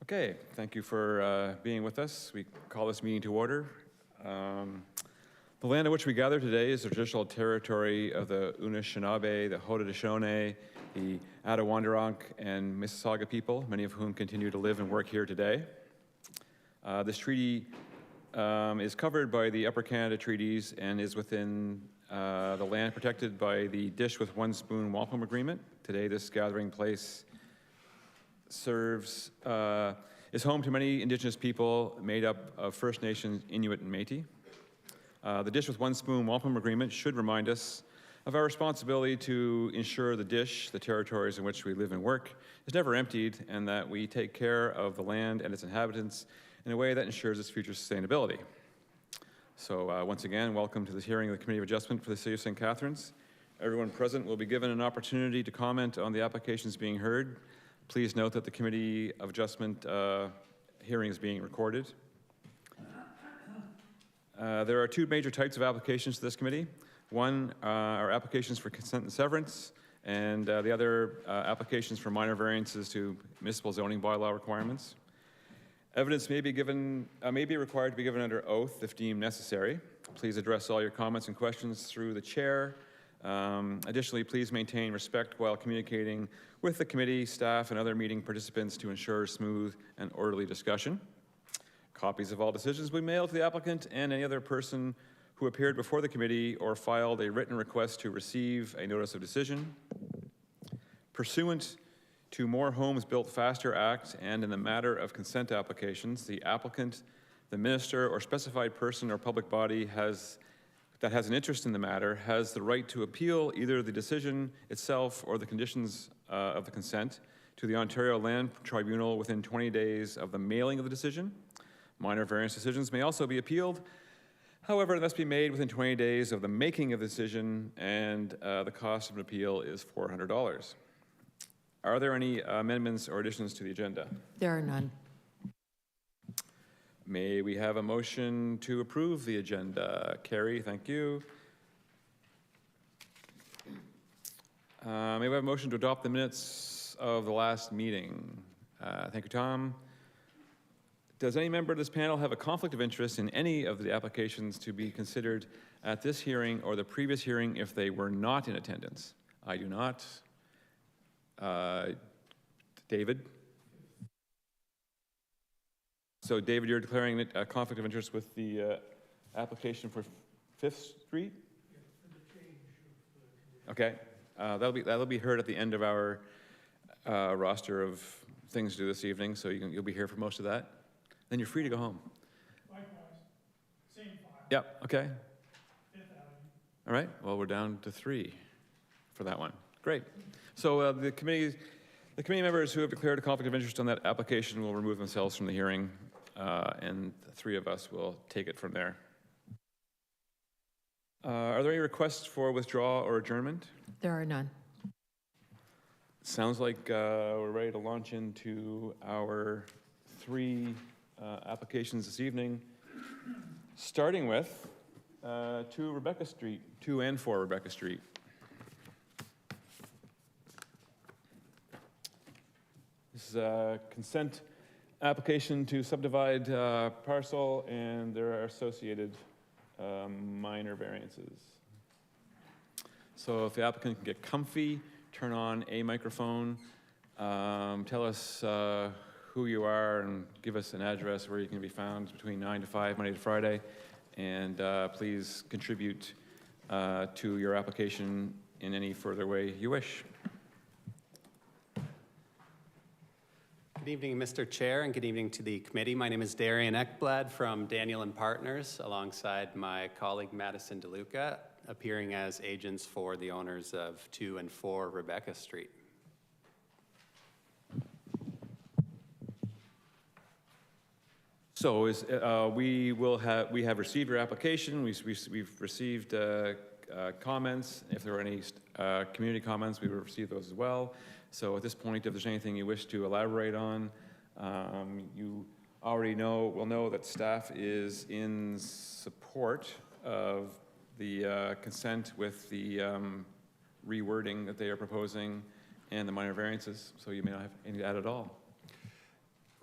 Okay, thank you for being with us. We call this meeting to order. The land on which we gather today is the traditional territory of the Anishinaabe, the Haudenosaunee, the Attawandaronk, and Mississauga people, many of whom continue to live and work here today. This treaty is covered by the Upper Canada Treaties and is within the land protected by the Dish with One Spoon Wampum Agreement. Today, this gathering place is home to many Indigenous people made up of First Nations, Inuit, and Métis. The Dish with One Spoon Wampum Agreement should remind us of our responsibility to ensure the Dish, the territories in which we live and work, is never emptied, and that we take care of the land and its inhabitants in a way that ensures its future sustainability. So once again, welcome to this hearing of the Committee of Adjustment for the City of St. Catharines. Everyone present will be given an opportunity to comment on the applications being heard. Please note that the Committee of Adjustment hearing is being recorded. There are two major types of applications to this committee. One are applications for consent and severance, and the other applications for minor variances to municipal zoning bylaw requirements. Evidence may be required to be given under oath if deemed necessary. Please address all your comments and questions through the chair. Additionally, please maintain respect while communicating with the committee, staff, and other meeting participants to ensure smooth and orderly discussion. Copies of all decisions will be mailed to the applicant and any other person who appeared before the committee or filed a written request to receive a notice of decision. Pursuant to More Homes Built Faster Act and in the matter of consent applications, the applicant, the minister, or specified person or public body that has an interest in the matter has the right to appeal either the decision itself or the conditions of the consent to the Ontario Land Tribunal within 20 days of the mailing of the decision. Minor variance decisions may also be appealed. However, it must be made within 20 days of the making of the decision, and the cost of an appeal is $400. Are there any amendments or additions to the agenda? There are none. May we have a motion to approve the agenda? Carrie, thank you. May we have a motion to adopt the minutes of the last meeting? Thank you, Tom. Does any member of this panel have a conflict of interest in any of the applications to be considered at this hearing or the previous hearing if they were not in attendance? I do not. David? So, David, you're declaring a conflict of interest with the application for 5th Street? Yeah, for the change of the Okay. That'll be heard at the end of our roster of things to do this evening, so you'll be here for most of that. Then you're free to go home. Likewise, same file. Yep, okay. 5th Avenue. All right, well, we're down to 3 for that one. Great. So the committee members who have declared a conflict of interest on that application will remove themselves from the hearing, and the 3 of us will take it from there. Are there any requests for withdrawal or adjournment? There are none. Sounds like we're ready to launch into our 3 applications this evening, starting with 2 Rebecca Street, 2 and 4 Rebecca Street. This is a consent application to subdivide parcel, and there are associated minor variances. So if the applicant can get comfy, turn on a microphone, tell us who you are and give us an address where you can be found between 9 to 5, Monday to Friday, and please contribute to your application in any further way you wish. Good evening, Mr. Chair, and good evening to the committee. My name is Darian Ekblad from Daniel & Partners, alongside my colleague Madison DeLuca, appearing as agents for the owners of 2 and 4 Rebecca Street. So we have received your application. We've received comments. If there are any community comments, we will receive those as well. So at this point, if there's anything you wish to elaborate on, you already will know that staff is in support of the consent with the rewording that they are proposing and the minor variances. So you may not have anything to add at all.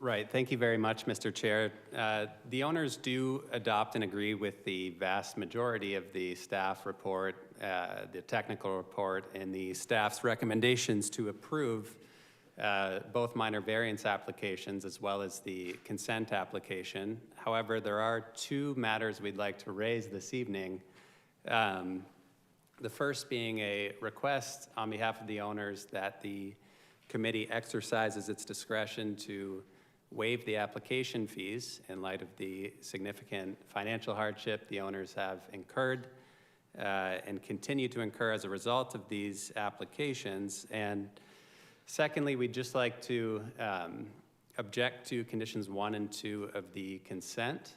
Right, thank you very much, Mr. Chair. The owners do adopt and agree with the vast majority of the staff report, the technical report, and the staff's recommendations to approve both minor variance applications as well as the consent application. However, there are two matters we'd like to raise this evening. The first being a request on behalf of the owners that the committee exercises its discretion to waive the application fees in light of the significant financial hardship the owners have incurred and continue to incur as a result of these applications. And secondly, we'd just like to object to conditions 1 and 2 of the consent.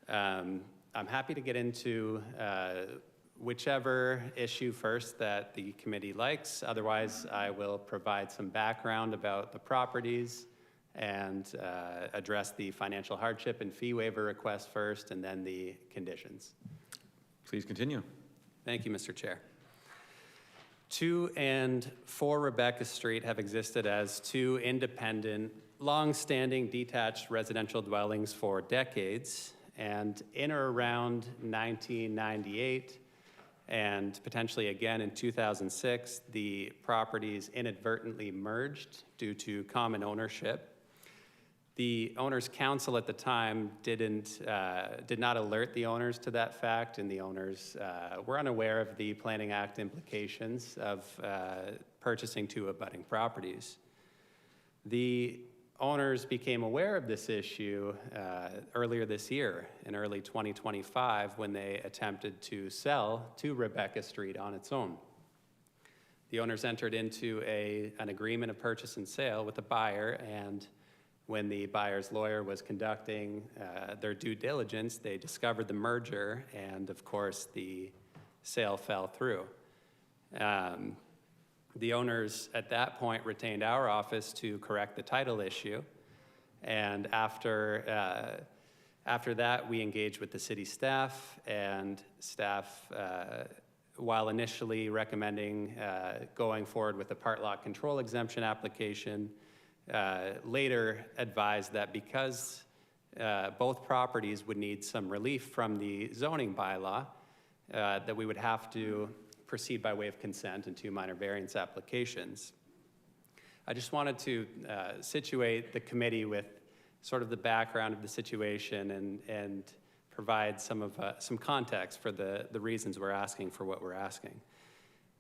I'm happy to get into whichever issue first that the committee likes. Otherwise, I will provide some background about the properties and address the financial hardship and fee waiver request first, and then the conditions. Please continue. Thank you, Mr. Chair. 2 and 4 Rebecca Street have existed as two independent, long-standing detached residential dwellings for decades, and in or around 1998, and potentially again in 2006, the properties inadvertently merged due to common ownership. The owners' council at the time did not alert the owners to that fact, and the owners were unaware of the Planning Act implications of purchasing two abutting properties. The owners became aware of this issue earlier this year, in early 2025, when they attempted to sell to Rebecca Street on its own. The owners entered into an agreement of purchase and sale with the buyer, and when the buyer's lawyer was conducting their due diligence, they discovered the merger, and of course, the sale fell through. The owners at that point retained our office to correct the title issue, and after that, we engaged with the city staff, and staff, while initially recommending going forward with the part lot control exemption application, later advised that because both properties would need some relief from the zoning bylaw, that we would have to proceed by way of consent in two minor variance applications. I just wanted to situate the committee with sort of the background of the situation and provide some context for the reasons we're asking for what we're asking.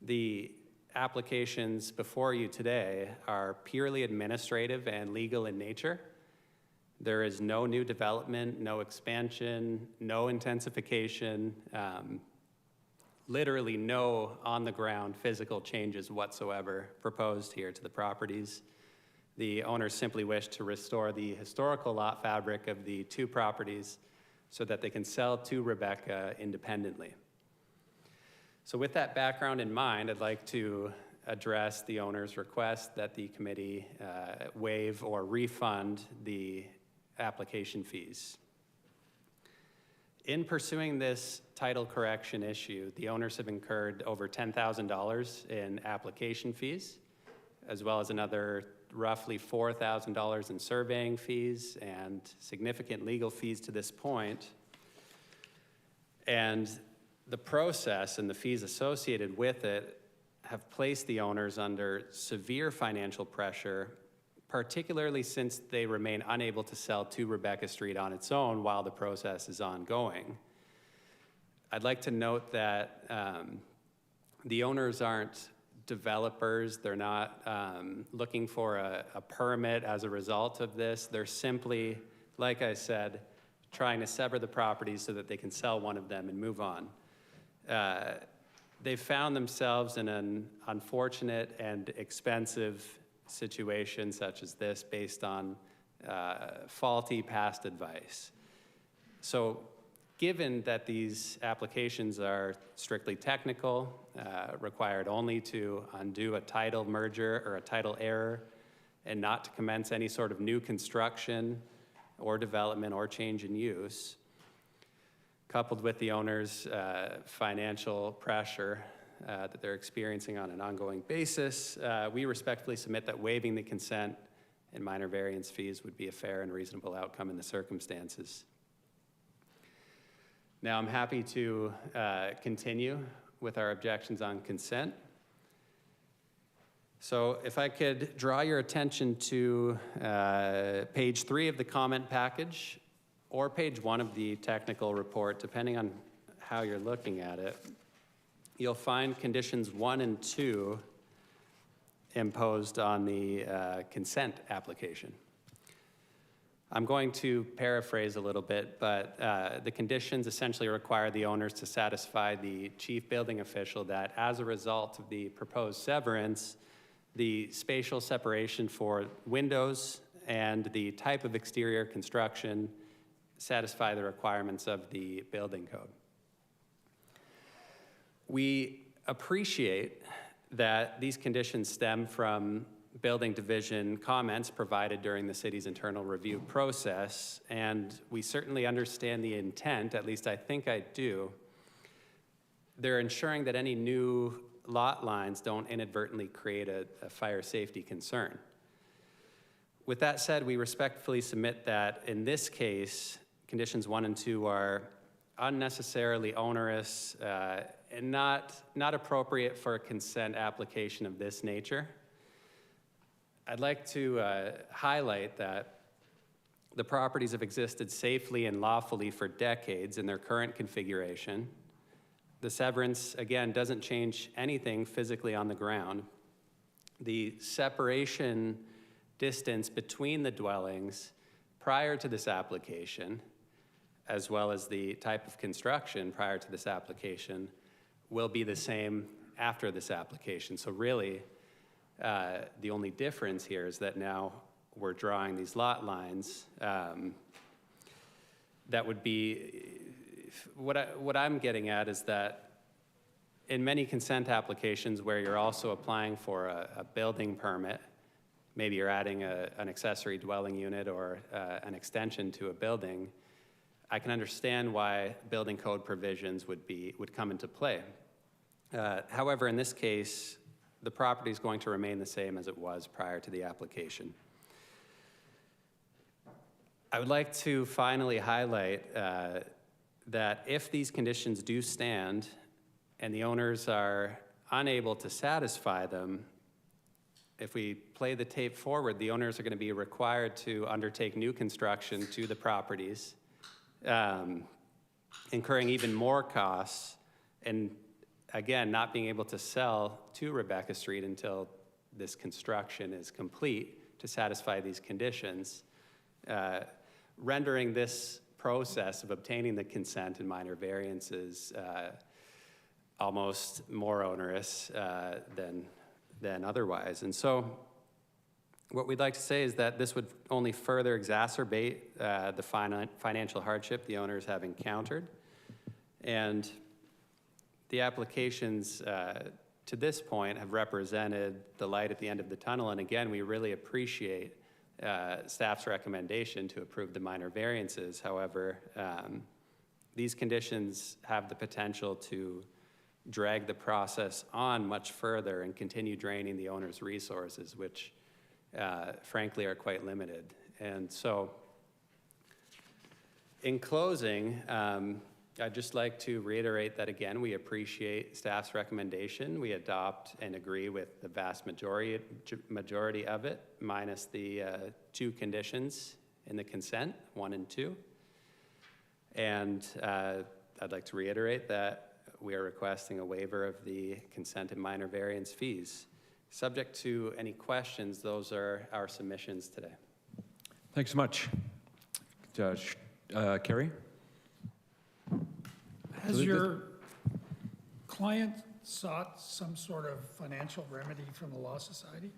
The applications before you today are purely administrative and legal in nature. There is no new development, no expansion, no intensification, literally no on-the-ground physical changes whatsoever proposed here to the properties. The owners simply wish to restore the historical lot fabric of the two properties so that they can sell to Rebecca independently. So with that background in mind, I'd like to address the owner's request that the committee waive or refund the application fees. In pursuing this title correction issue, the owners have incurred over $10,000 in application fees, as well as another roughly $4,000 in surveying fees and significant legal fees to this point. And the process and the fees associated with it have placed the owners under severe financial pressure, particularly since they remain unable to sell to Rebecca Street on its own while the process is ongoing. I'd like to note that the owners aren't developers. They're not looking for a permit as a result of this. They're simply, like I said, trying to sever the properties so that they can sell one of them and move on. They've found themselves in an unfortunate and expensive situation such as this based on faulty past advice. So given that these applications are strictly technical, required only to undo a title merger or a title error, and not to commence any sort of new construction or development or change in use, coupled with the owner's financial pressure that they're experiencing on an ongoing basis, we respectfully submit that waiving the consent and minor variance fees would be a fair and reasonable outcome in the circumstances. Now, I'm happy to continue with our objections on consent. So if I could draw your attention to page 3 of the comment package or page 1 of the technical report, depending on how you're looking at it, you'll find conditions 1 and 2 imposed on the consent application. I'm going to paraphrase a little bit, but the conditions essentially require the owners to satisfy the chief building official that as a result of the proposed severance, the spatial separation for windows and the type of exterior construction satisfy the requirements of the building code. We appreciate that these conditions stem from building division comments provided during the city's internal review process, and we certainly understand the intent, at least I think I do. They're ensuring that any new lot lines don't inadvertently create a fire safety concern. With that said, we respectfully submit that in this case, conditions 1 and 2 are unnecessarily onerous and not appropriate for a consent application of this nature. I'd like to highlight that the properties have existed safely and lawfully for decades in their current configuration. The severance, again, doesn't change anything physically on the ground. The separation distance between the dwellings prior to this application, as well as the type of construction prior to this application, will be the same after this application. So really, the only difference here is that now we're drawing these lot lines that would be, what I'm getting at is that in many consent applications where you're also applying for a building permit, maybe you're adding an accessory dwelling unit or an extension to a building, I can understand why building code provisions would come into play. However, in this case, the property is going to remain the same as it was prior to the application. I would like to finally highlight that if these conditions do stand and the owners are unable to satisfy them, if we play the tape forward, the owners are going to be required to undertake new construction to the properties, incurring even more costs, and again, not being able to sell to Rebecca Street until this construction is complete to satisfy these conditions, rendering this process of obtaining the consent and minor variances almost more onerous than otherwise. And so what we'd like to say is that this would only further exacerbate the financial hardship the owners have encountered. And the applications to this point have represented the light at the end of the tunnel. And again, we really appreciate staff's recommendation to approve the minor variances. However, these conditions have the potential to drag the process on much further and continue draining the owner's resources, which frankly are quite limited. And so in closing, I'd just like to reiterate that again, we appreciate staff's recommendation. We adopt and agree with the vast majority of it, minus the 2 conditions in the consent, 1 and 2. And I'd like to reiterate that we are requesting a waiver of the consent and minor variance fees. Subject to any questions, those are our submissions today. Thanks so much. Judge Carey? Has your client sought some sort of financial remedy from the Law Society?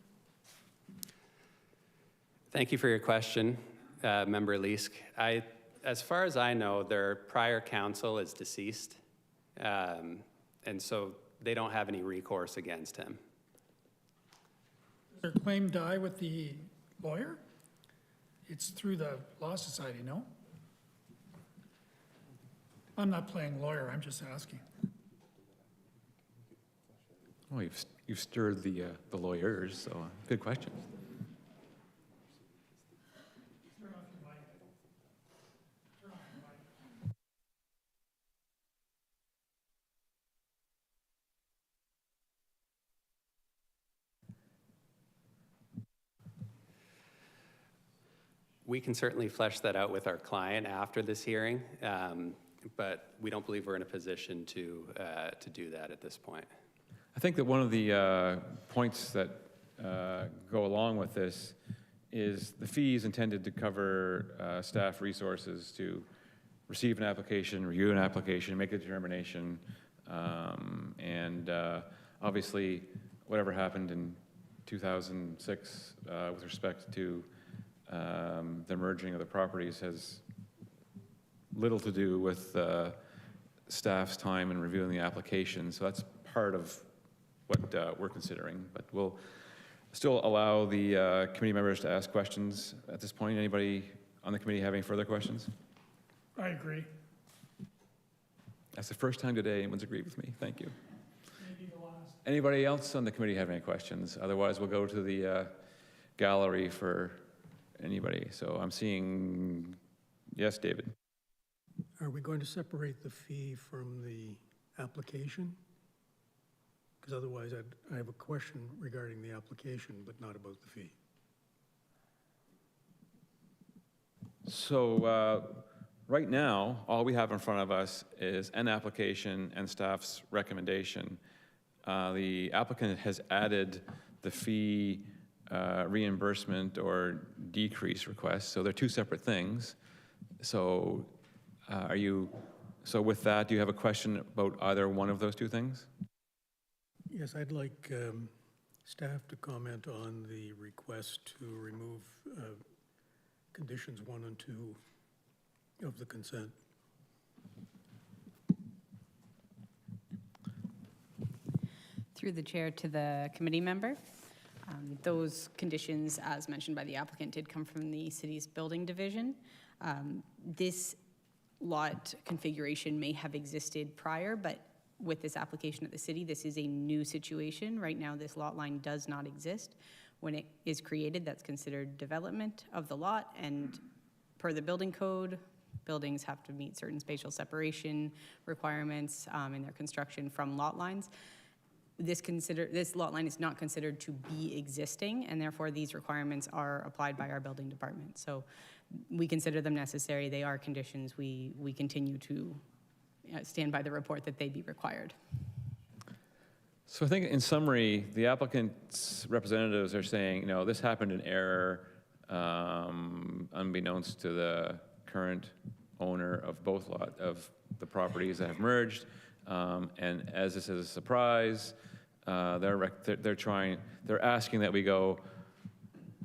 Thank you for your question, Member Leask. As far as I know, their prior counsel is deceased, and so they don't have any recourse against him. Does their claim die with the lawyer? It's through the Law Society, no? I'm not playing lawyer, I'm just asking. Oh, you've stirred the lawyers, so good question. We can certainly flesh that out with our client after this hearing, but we don't believe we're in a position to do that at this point. I think that one of the points that go along with this is the fee is intended to cover staff resources to receive an application, review an application, make a determination, and obviously whatever happened in 2006 with respect to the merging of the properties has little to do with staff's time in reviewing the application. So that's part of what we're considering. But we'll still allow the committee members to ask questions at this point. Anybody on the committee have any further questions? I agree. That's the first time today anyone's agreed with me. Thank you. Maybe the last. Anybody else on the committee have any questions? Otherwise, we'll go to the gallery for anybody. So I'm seeing, yes, David. Are we going to separate the fee from the application? Because otherwise I have a question regarding the application, but not about the fee. So right now, all we have in front of us is an application and staff's recommendation. The applicant has added the fee reimbursement or decrease request, so they're two separate things. So so with that, do you have a question about either one of those two things? Yes, I'd like staff to comment on the request to remove conditions 1 and 2 of the consent. Through the chair to the committee member. Those conditions, as mentioned by the applicant, did come from the city's building division. This lot configuration may have existed prior, but with this application at the city, this is a new situation. Right now, this lot line does not exist. When it is created, that's considered development of the lot, and per the building code, buildings have to meet certain spatial separation requirements in their construction from lot lines. This lot line is not considered to be existing, and therefore these requirements are applied by our building department. So we consider them necessary. They are conditions. We continue to stand by the report that they be required. So I think in summary, the applicant's representatives are saying, this happened in error, unbeknownst to the current owner of both of the properties that have merged. And as this is a surprise, they're asking that we go,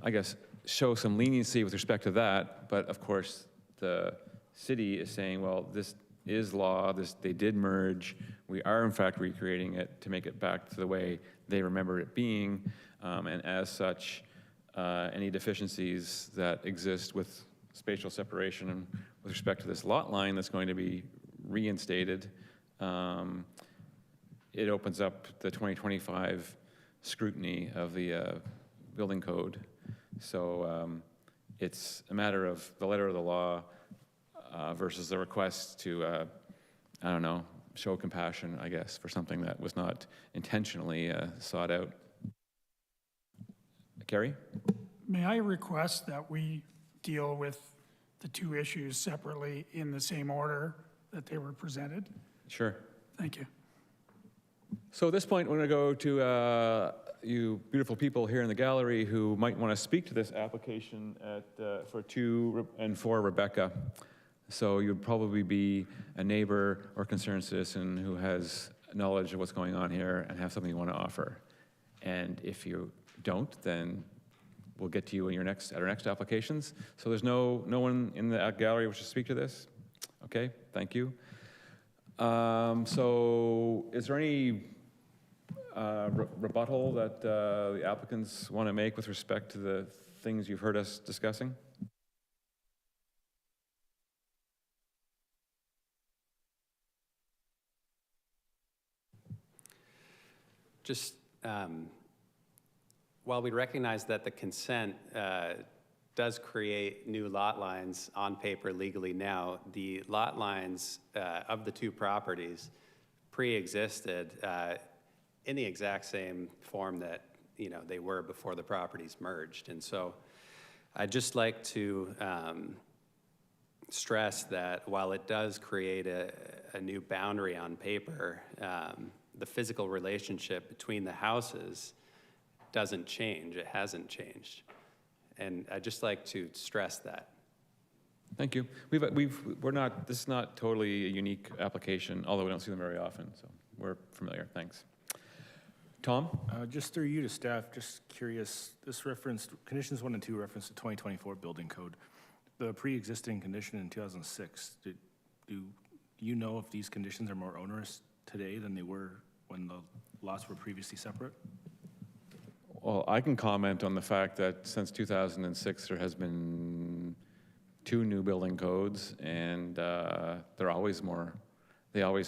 I guess, show some leniency with respect to that. But of course, the city is saying, well, this is law. They did merge. We are in fact recreating it to make it back to the way they remember it being. And as such, any deficiencies that exist with spatial separation and with respect to this lot line that's going to be reinstated, it opens up the 2025 scrutiny of the building code. So it's a matter of the letter of the law versus the request to, I don't know, show compassion, I guess, for something that was not intentionally sought out. Carrie? May I request that we deal with the two issues separately in the same order that they were presented? Sure. Thank you. So at this point, we're going to go to you beautiful people here in the gallery who might want to speak to this application for 2 and 4 Rebecca. So you'd probably be a neighbor or concerned citizen who has knowledge of what's going on here and have something you want to offer. And if you don't, then we'll get to you in at our next applications. So there's no one in the gallery which to speak to this? Okay, thank you. So is there any rebuttal that the applicants want to make with respect to the things you've heard us discussing? Just while we recognize that the consent does create new lot lines on paper legally now, the lot lines of the 2 properties pre-existed in the exact same form that they were before the properties merged. And so I'd just like to stress that while it does create a new boundary on paper, the physical relationship between the houses doesn't change. It hasn't changed. And I'd just like to stress that. Thank you. This is not totally a unique application, although we don't see them very often, so we're familiar. Thanks. Tom? Just through you to staff, just curious, this referenced, conditions 1 and 2 reference the 2024 building code. The pre-existing condition in 2006, do you know if these conditions are more onerous today than they were when the lots were previously separate? Well, I can comment on the fact that since 2006, there has been 2 new building codes, and they always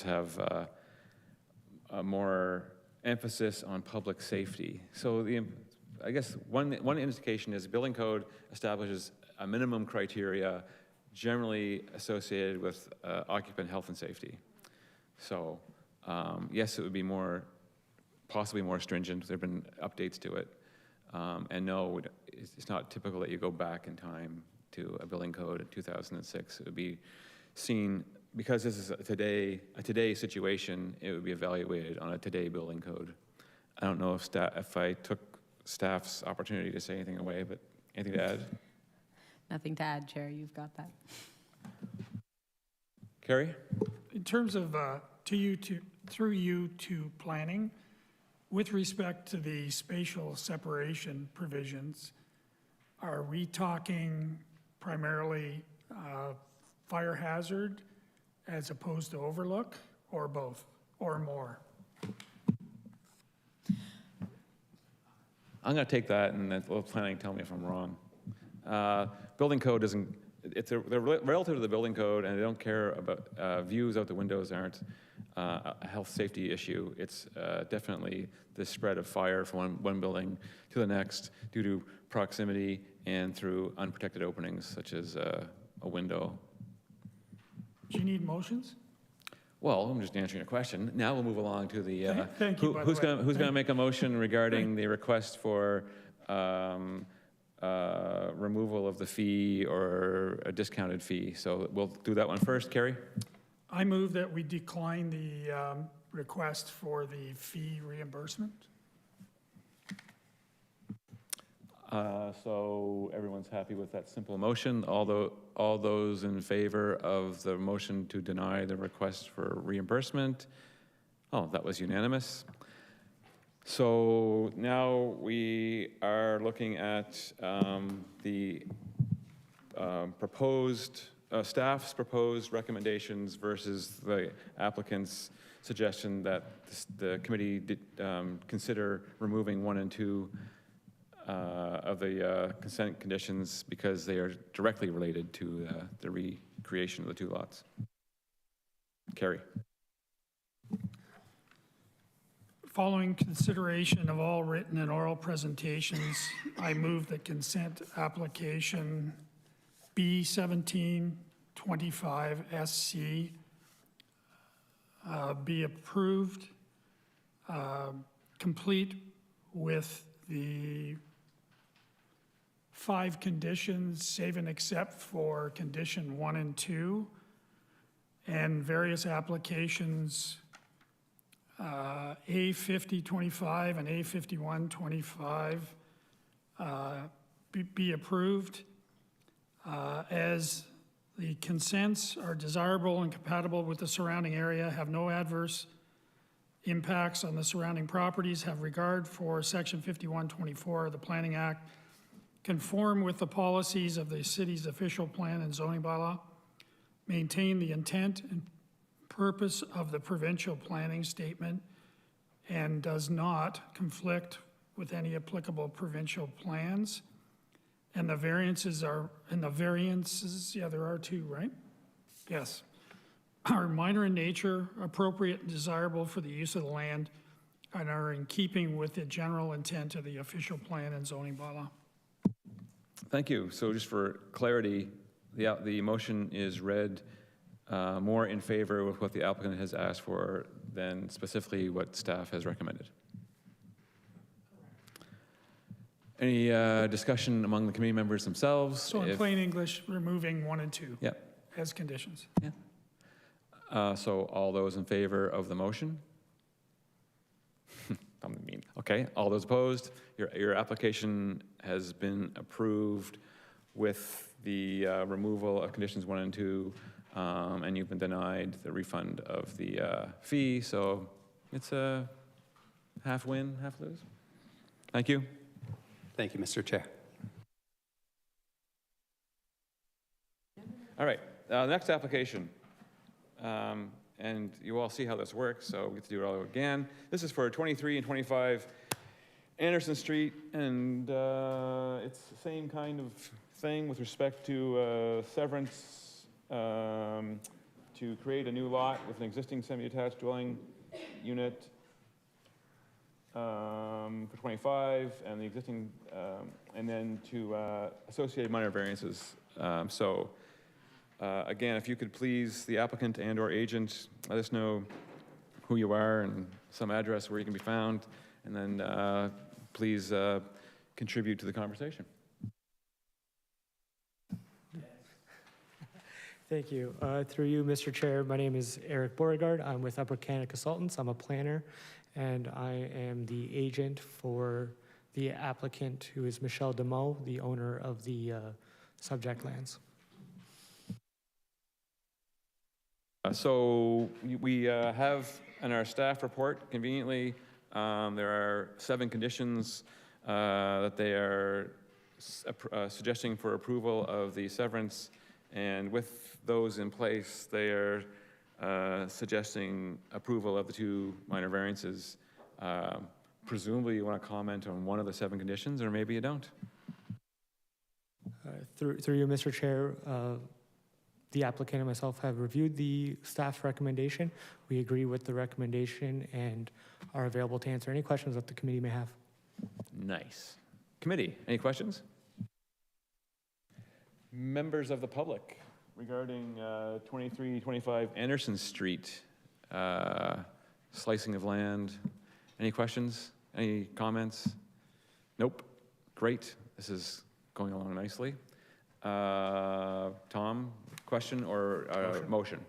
have a more emphasis on public safety. So I guess one indication is the building code establishes a minimum criteria generally associated with occupant health and safety. So yes, it would be possibly more stringent. There have been updates to it. And no, it's not typical that you go back in time to a building code in 2006. It would be seen, because this is a today situation, it would be evaluated on a today building code. I don't know if I took staff's opportunity to say anything away, but anything to add? Nothing to add, Chair, you've got that. Carrie? In terms of, through you to planning, with respect to the spatial separation provisions, are we talking primarily fire hazard as opposed to overlook, or both, or more? I'm going to take that, and then planning tell me if I'm wrong. Building code doesn't, they're relative to the building code, and they don't care about views out the windows aren't a health safety issue. It's definitely the spread of fire from one building to the next due to proximity and through unprotected openings, such as a window. Do you need motions? Well, I'm just answering a question. Now we'll move along to the, Thank you, by the who's way. going to make a motion regarding the request for removal of the fee or a discounted fee. So we'll do that one first. Carrie? I move that we decline the request for the fee reimbursement. So everyone's happy with that simple motion. All those in favor of the motion to deny the request for reimbursement? Oh, that was unanimous. So now we are looking at the staff's proposed recommendations versus the applicant's suggestion that the committee consider removing 1 and 2 of the consent conditions because they are directly related to the recreation of the 2 lots. Carrie. Following consideration of all written and oral presentations, I move that consent application B1725SC be approved, complete with the 5 conditions, save and except for condition 1 and 2, and various applications A5025 and A5125 be approved as the consents are desirable and compatible with the surrounding area, have no adverse impacts on the surrounding properties, have regard for Section 5124 of the Planning Act, conform with the policies of the city's official plan and zoning bylaw, maintain the intent and purpose of the provincial planning statement, and does not conflict with any applicable provincial plans. And the variances, yeah, there are 2, right? Yes. Are minor in nature, appropriate and desirable for the use of the land, and are in keeping with the general intent of the official plan and zoning bylaw. Thank you. So just for clarity, the motion is read more in favor of what the applicant has asked for than specifically what staff has recommended. Any discussion among the committee members themselves? So in If- plain English, removing 1 and 2 Yeah. as conditions. So all those in favor of the motion? I'm mean. Okay, all those opposed? Your application has been approved with the removal of conditions 1 and 2, and you've been denied the refund of the fee, so it's a half win, half lose. Thank you. Thank you, Mr. Chair. All right, next application. And you all see how this works, so we get to do it all again. This is for 23 and 25 Anderson Street, and it's the same kind of thing with respect to severance to create a new lot with an existing semi-attached dwelling unit for 25, and the existing, and then to associated minor variances. Again, if you could please, the applicant and/or agent, let us know who you are and some address where you can be found, and then please contribute to the conversation. Thank you. Through you, Mr. Chair, my name is Eric Beauregard. I'm with Upper Canada Consultants. I'm a planner, and I am the agent for the applicant, who is Michelle Demeaux, the owner of the subject lands. So we have in our staff report, conveniently, there are 7 conditions that they are suggesting for approval of the severance, and with those in place, they are suggesting approval of the 2 minor variances. Presumably you want to comment on one of the 7 conditions, or maybe you don't. Through you, Mr. Chair, the applicant and myself have reviewed the staff recommendation. We agree with the recommendation and are available to answer any questions that the committee may have. Nice. Committee, any questions? Members of the public regarding 2325 Anderson Street, slicing of land. Any questions? Any comments? Nope. Great. This is going along nicely. Tom, question or motion?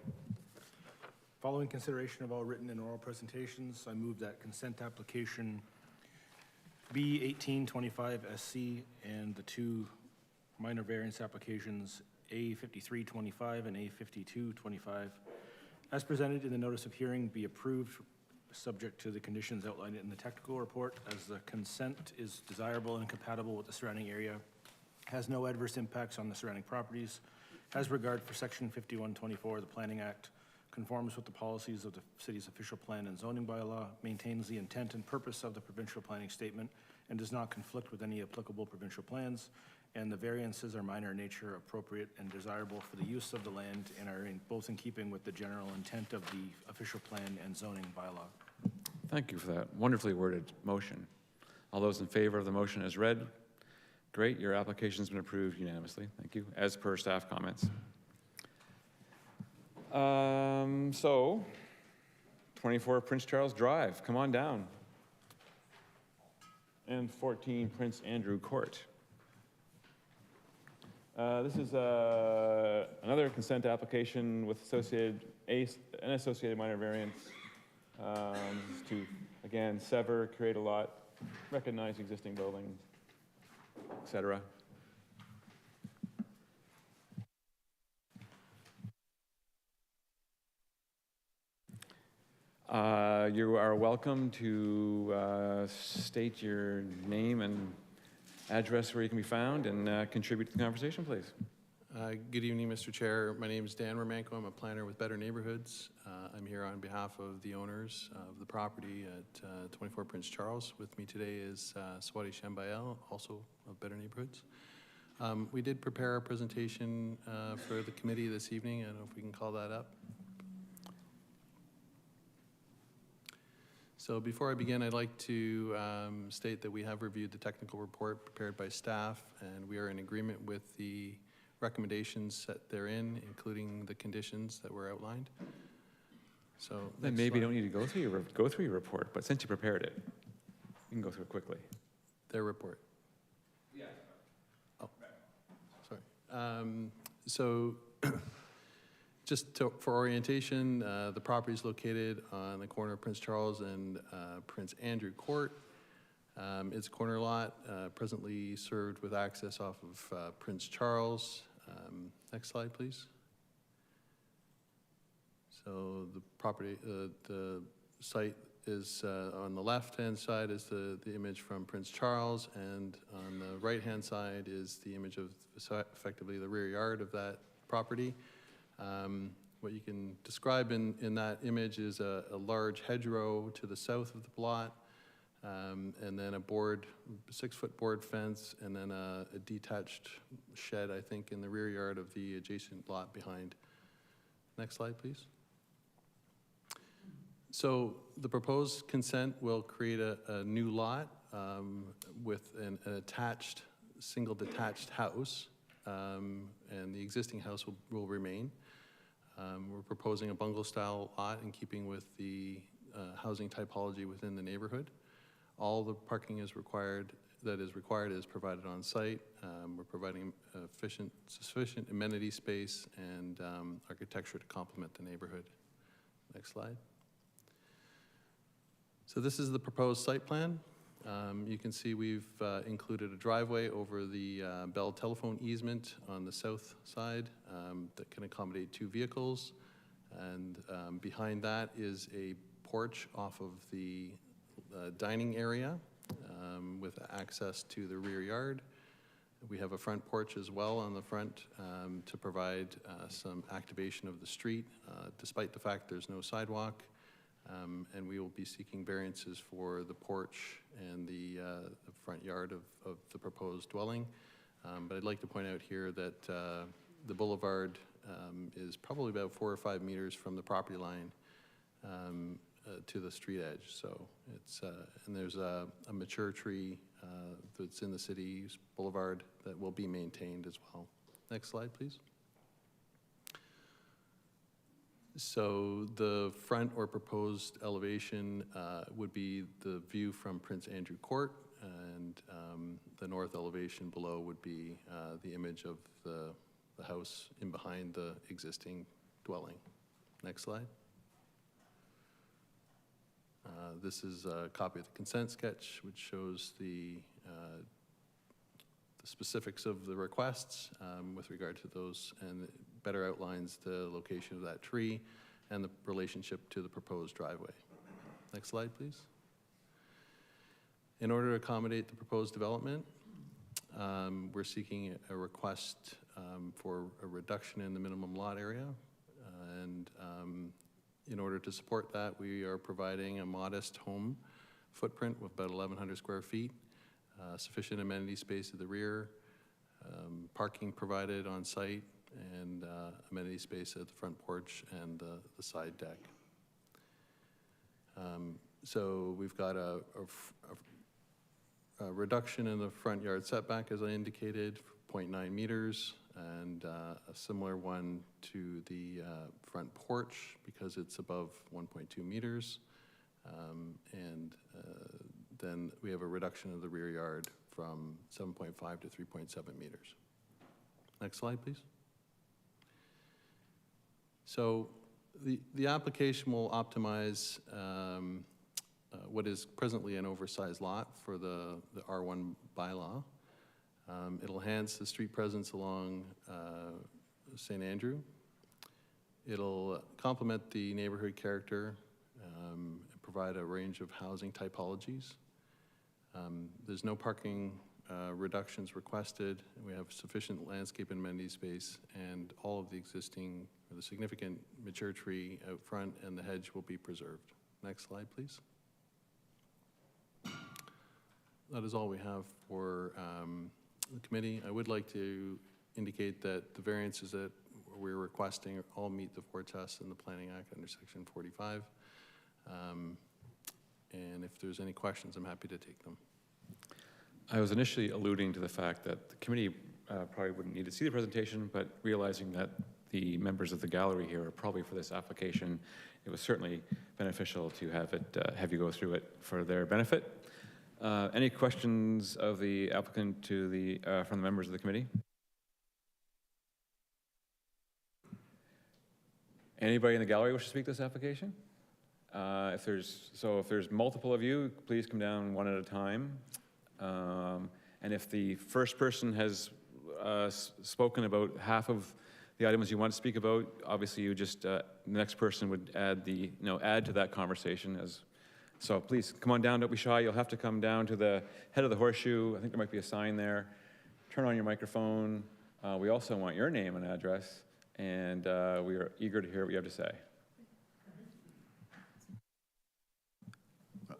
Following consideration of all written and oral presentations, I move that consent application B1825 SC and the 2 minor variance applications A5325 and A5225, as presented in the notice of hearing, be approved, subject to the conditions outlined in the technical report, as the consent is desirable and compatible with the surrounding area, has no adverse impacts on the surrounding properties, has regard for Section 5124 of the Planning Act, conforms with the policies of the city's official plan and zoning bylaw, maintains the intent and purpose of the provincial planning statement, and does not conflict with any applicable provincial plans, and the variances are minor in nature, appropriate and desirable for the use of the land, and are both in keeping with the general intent of the official plan and zoning bylaw. Thank you for that wonderfully worded motion. All those in favor of the motion as read? Great, your application's been approved unanimously. Thank you, as per staff comments. So, 24 Prince Charles Drive, come on down. And 14 Prince Andrew Court. This is another consent application with an associated minor variance to, again, sever, create a lot, recognize existing buildings, etc. You are welcome to state your name and address where you can be found and contribute to the conversation, please. Good evening, Mr. Chair. My name is Dan Romanko. I'm a planner with Better Neighborhoods. I'm here on behalf of the owners of the property at 24 Prince Charles. With me today is Swati Shambayel, also of Better Neighborhoods. We did prepare our presentation for the committee this evening. I don't know if we can call that up. So before I begin, I'd like to state that we have reviewed the technical report prepared by staff, and we are in agreement with the recommendations set therein, including the conditions that were outlined. So Then maybe you don't need to go through your report, but since you prepared it, you can go through it quickly. Their report. So for orientation, the property is located on the corner of Prince Charles and Prince Andrew Court. It's a corner lot, presently served with access off of Prince Charles. Next slide, please. So the property, the site is on the left-hand side is the image from Prince Charles, and on the right-hand side is the image of effectively the rear yard of that property. What you can describe in that image is a large hedgerow to the south of the plot, and then a 6-foot board fence, and then a detached shed, I think, in the rear yard of the adjacent lot behind. Next slide, please. So the proposed consent will create a new lot with an attached, single detached house, and the existing house will remain. We're proposing a bungalow-style lot in keeping with the housing typology within the neighborhood. All the parking is required is provided on site. We're providing sufficient amenity space and architecture to complement the neighborhood. Next slide. So this is the proposed site plan. You can see we've included a driveway over the Bell telephone easement on the south side that can accommodate 2 vehicles. And behind that is a porch off of the dining area with access to the rear yard. We have a front porch as well on the front to provide some activation of the street, despite the fact there's no sidewalk. And we will be seeking variances for the porch and the front yard of the proposed dwelling. But I'd like to point out here that the boulevard is probably about 4 or 5 meters from the property line to the street edge. So it's, and there's a mature tree that's in the city's boulevard that will be maintained as well. Next slide, please. So the front or proposed elevation would be the view from Prince Andrew Court, and the north elevation below would be the image of the house in behind the existing dwelling. Next slide. This is a copy of the consent sketch, which shows the specifics of the requests with regard to those, and better outlines the location of that tree and the relationship to the proposed driveway. Next slide, please. In order to accommodate the proposed development, we're seeking a request for a reduction in the minimum lot area. And in order to support that, we are providing a modest home footprint with about 1,100 square feet, sufficient amenity space at the rear, parking provided on site, and amenity space at the front porch and the side deck. So we've got a reduction in the front yard setback, as I indicated, 0.9 meters, and a similar one to the front porch because it's above 1.2 meters. And then we have a reduction of the rear yard from 7.5 to 3.7 meters. Next slide, please. So the application will optimize what is presently an oversized lot for the R1 bylaw. It'll enhance the street presence along St. Andrew. It'll complement the neighborhood character and provide a range of housing typologies. There's no parking reductions requested. We have sufficient landscape and amenity space, and all of the existing, the significant mature tree out front and the hedge will be preserved. Next slide, please. That is all we have for the committee. I would like to indicate that the variances that we're requesting all meet the 4 tests in the Planning Act under Section 45. And if there's any questions, I'm happy to take them. I was initially alluding to the fact that the committee probably wouldn't need to see the presentation, but realizing that the members of the gallery here are probably for this application, it was certainly beneficial to have you go through it for their benefit. Any questions of the applicant to from the members of the committee? Anybody in the gallery wish to speak to this application? If there's multiple of you, please come down one at a time. And if the first person has spoken about half of the items you want to speak about, obviously you just, the next person would add add to that conversation. So please, come on down, don't be shy. You'll have to come down to the head of the horseshoe. I think there might be a sign there. Turn on your microphone. We also want your name and address, and we are eager to hear what you have to say.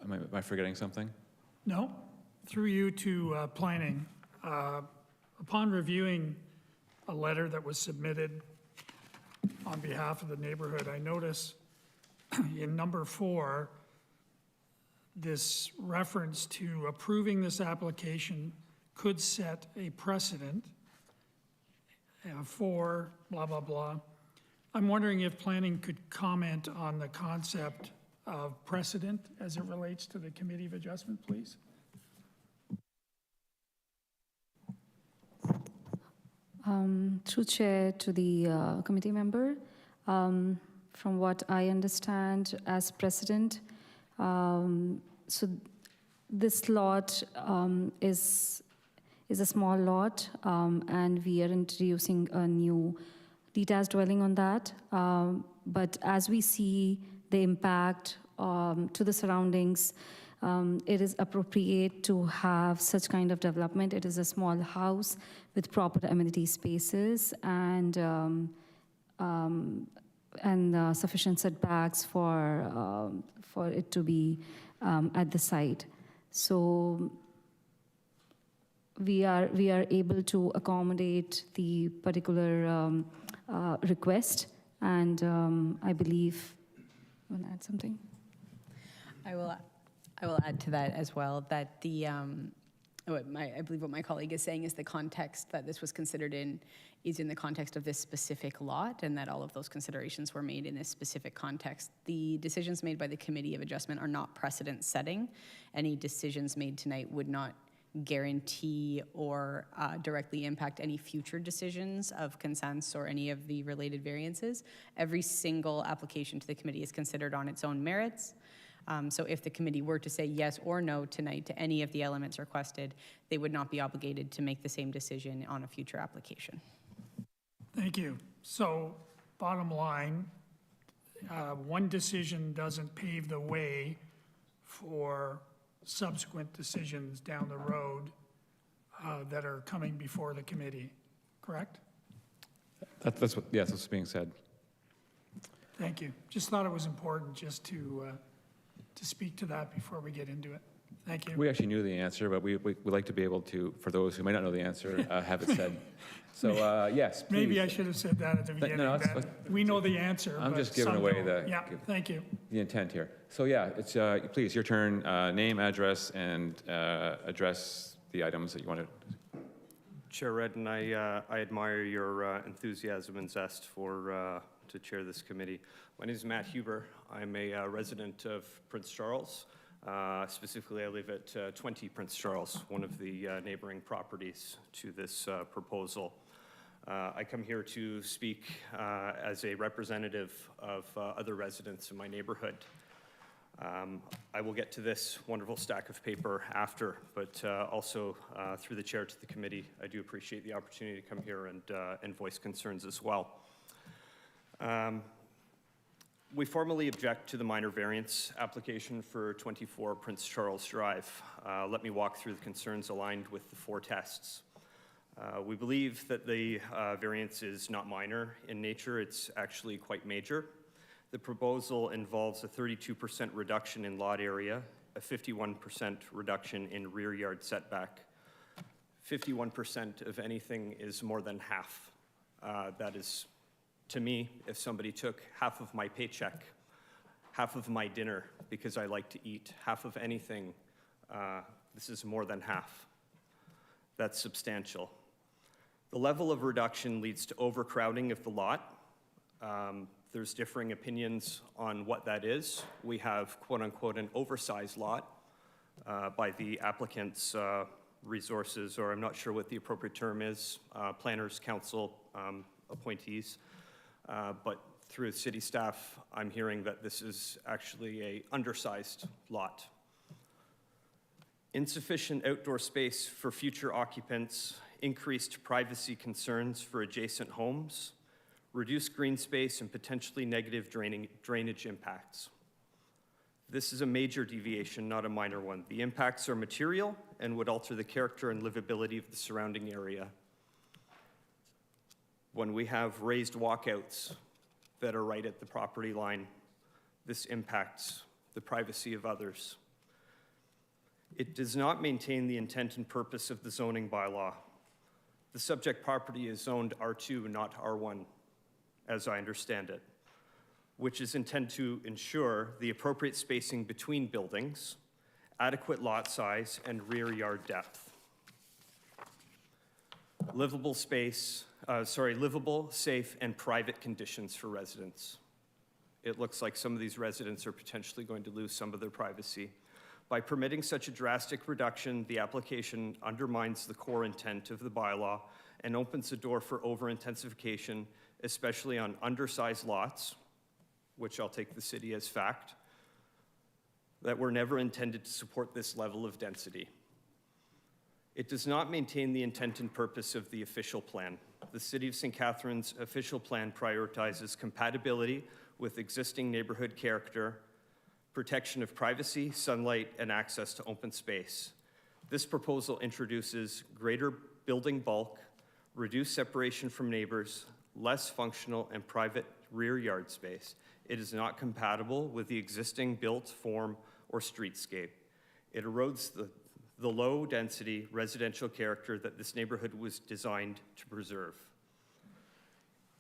Am I forgetting something? No, through you to planning. Upon reviewing a letter that was submitted on behalf of the neighborhood, I notice in number 4, this reference to approving this application could set a precedent for blah, blah, blah. I'm wondering if planning could comment on the concept of precedent as it relates to the Committee of Adjustment, please. Through Chair to the committee member, from what I understand as precedent, so this lot is a small lot, and we are introducing a new detached dwelling on that. But as we see the impact to the surroundings, it is appropriate to have such kind of development. It is a small house with proper amenity spaces and sufficient setbacks for it to be at the site. So we are able to accommodate the particular request, and I believe. You want to add something? I will add to that as well that I believe what my colleague is saying is the context that this was considered in is in the context of this specific lot, and that all of those considerations were made in this specific context. The decisions made by the Committee of Adjustment are not precedent setting. Any decisions made tonight would not guarantee or directly impact any future decisions of consents or any of the related variances. Every single application to the committee is considered on its own merits. So if the committee were to say yes or no tonight to any of the elements requested, they would not be obligated to make the same decision on a future application. Thank you. So bottom line, one decision doesn't pave the way for subsequent decisions down the road that are coming before the committee, correct? That's what's being said. Thank you. Just thought it was important just to speak to that before we get into it. Thank you. We actually knew the answer, but we like to be able to, for those who might not know the answer, have it said. So yes, please. Maybe I should have said that at the beginning. No, that we know the answer. I'm but just giving some away don't. Yeah, thank you. the intent here. So yeah, it's please, your turn. Name, address, and address the items that you want to. Chair Redden, I admire your enthusiasm and zest to chair this committee. My name is Matt Huber. I'm a resident of Prince Charles. Specifically, I live at 20 Prince Charles, one of the neighboring properties to this proposal. I come here to speak as a representative of other residents in my neighborhood. I will get to this wonderful stack of paper after, but also through the chair to the committee, I do appreciate the opportunity to come here and voice concerns as well. We formally object to the minor variance application for 24 Prince Charles Drive. Let me walk through the concerns aligned with the 4 tests. We believe that the variance is not minor in nature, it's actually quite major. The proposal involves a 32% reduction in lot area, a 51% reduction in rear yard setback. 51% of anything is more than half. That is, to me, if somebody took half of my paycheck, half of my dinner, because I like to eat, half of anything, this is more than half. That's substantial. The level of reduction leads to overcrowding of the lot. There's differing opinions on what that is. We have, quote unquote, an oversized lot by the applicant's resources, or I'm not sure what the appropriate term is, planners, council appointees. But through city staff, I'm hearing that this is actually a undersized lot. Insufficient outdoor space for future occupants, increased privacy concerns for adjacent homes, reduced green space, and potentially negative drainage impacts. This is a major deviation, not a minor one. The impacts are material and would alter the character and livability of the surrounding area. When we have raised walkouts that are right at the property line, this impacts the privacy of others. It does not maintain the intent and purpose of the zoning bylaw. The subject property is zoned R2, not R1, as I understand it, which is intended to ensure the appropriate spacing between buildings, adequate lot size, and rear yard depth. Livable, safe, and private conditions for residents. It looks like some of these residents are potentially going to lose some of their privacy. By permitting such a drastic reduction, the application undermines the core intent of the bylaw and opens the door for over-intensification, especially on undersized lots, which I'll take the city as fact, that were never intended to support this level of density. It does not maintain the intent and purpose of the official plan. The City of St. Catharines' official plan prioritizes compatibility with existing neighborhood character, protection of privacy, sunlight, and access to open space. This proposal introduces greater building bulk, reduced separation from neighbors, less functional and private rear yard space. It is not compatible with the existing built form or streetscape. It erodes the low-density residential character that this neighborhood was designed to preserve.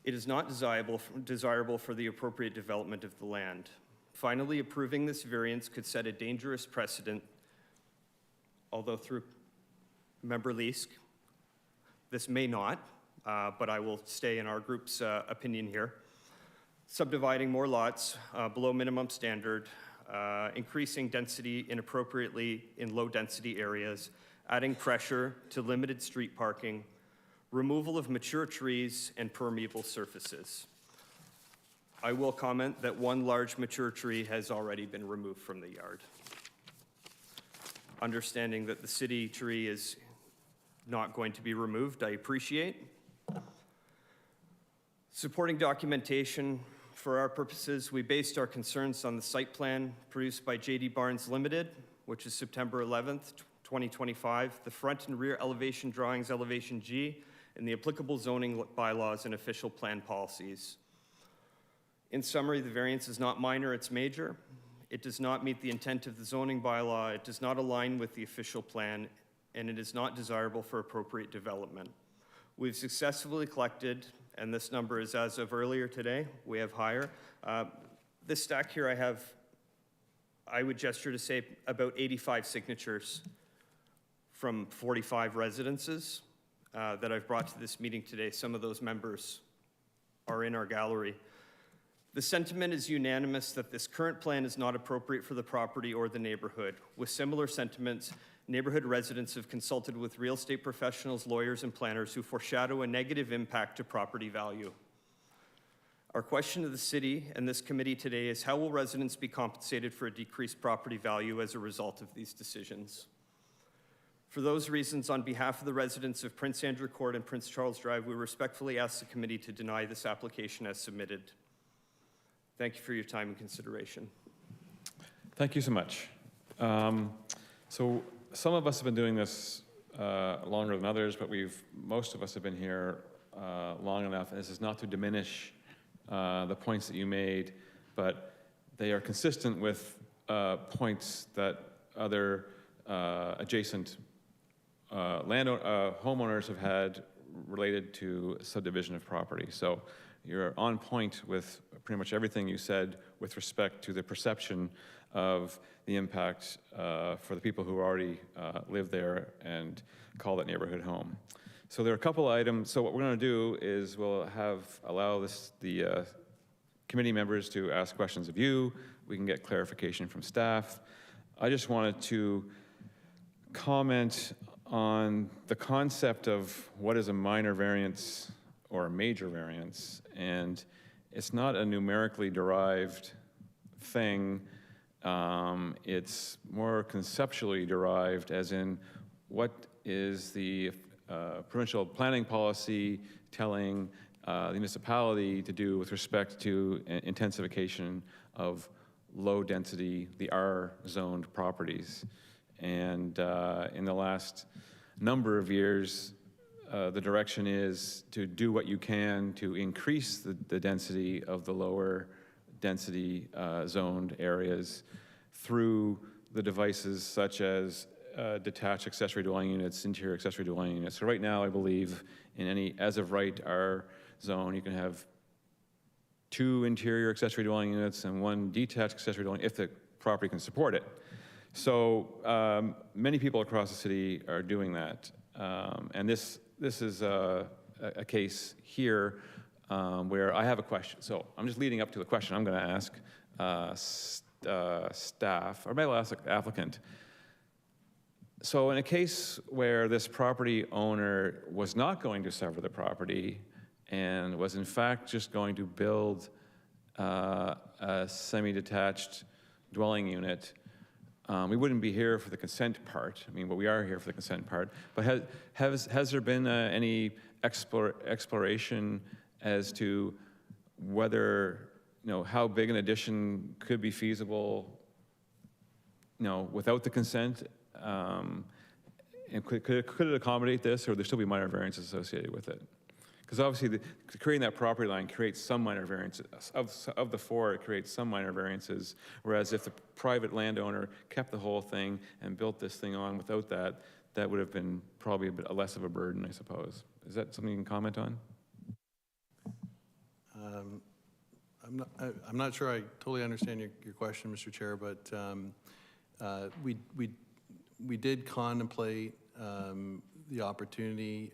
It is not desirable for the appropriate development of the land. Finally, approving this variance could set a dangerous precedent, although through Member Leask, this may not, but I will stay in our group's opinion here. Subdividing more lots below minimum standard, increasing density inappropriately in low-density areas, adding pressure to limited street parking, removal of mature trees and permeable surfaces. I will comment that one large mature tree has already been removed from the yard. Understanding that the city tree is not going to be removed, I appreciate. Supporting documentation. For our purposes, we based our concerns on the site plan produced by J.D. Barnes Limited, which is September 11th, 2025, the front and rear elevation drawings, elevation G, and the applicable zoning bylaws and official plan policies. In summary, the variance is not minor, it's major. It does not meet the intent of the zoning bylaw, it does not align with the official plan, and it is not desirable for appropriate development. We've successfully collected, and this number is as of earlier today, we have higher. This stack here I would gesture to say about 85 signatures from 45 residences that I've brought to this meeting today. Some of those members are in our gallery. The sentiment is unanimous that this current plan is not appropriate for the property or the neighborhood. With similar sentiments, neighborhood residents have consulted with real estate professionals, lawyers, and planners who foreshadow a negative impact to property value. Our question to the city and this committee today is, how will residents be compensated for a decreased property value as a result of these decisions? For those reasons, on behalf of the residents of Prince Andrew Court and Prince Charles Drive, we respectfully ask the committee to deny this application as submitted. Thank you for your time and consideration. Thank you so much. So some of us have been doing this longer than others, but most of us have been here long enough. And this is not to diminish the points that you made, but they are consistent with points that other adjacent homeowners have had related to subdivision of property. So you're on point with pretty much everything you said with respect to the perception of the impact for the people who already live there and call that neighborhood home. So there are a couple items. So what we're going to do is we'll allow the committee members to ask questions of you. We can get clarification from staff. I just wanted to comment on the concept of what is a minor variance or a major variance. And it's not a numerically derived thing. It's more conceptually derived, as in what is the provincial planning policy telling the municipality to do with respect to intensification of low-density, the R-zoned properties. And in the last number of years, the direction is to do what you can to increase the density of the lower density zoned areas through the devices such as detached accessory dwelling units, interior accessory dwelling units. So right now, I believe in any as of right R zone, you can have 2 interior accessory dwelling units and 1 detached accessory dwelling if the property can support it. So many people across the city are doing that. And this is a case here where I have a question. So I'm just leading up to the question I'm going to ask staff, or maybe I'll ask the applicant. So in a case where this property owner was not going to sever the property and was in fact just going to build a semi-detached dwelling unit, we wouldn't be here for the consent part. I mean, but we are here for the consent part. But has there been any exploration as to whether, how big an addition could be feasible, without the consent? And could it accommodate this, or would there still be minor variances associated with it? Because obviously, creating that property line creates some minor variances. Of the 4, it creates some minor variances, whereas if the private landowner kept the whole thing and built this thing on without that, that would have been probably a bit less of a burden, I suppose. Is that something you can comment on? I'm not sure I totally understand your question, Mr. Chair, but we did contemplate the opportunity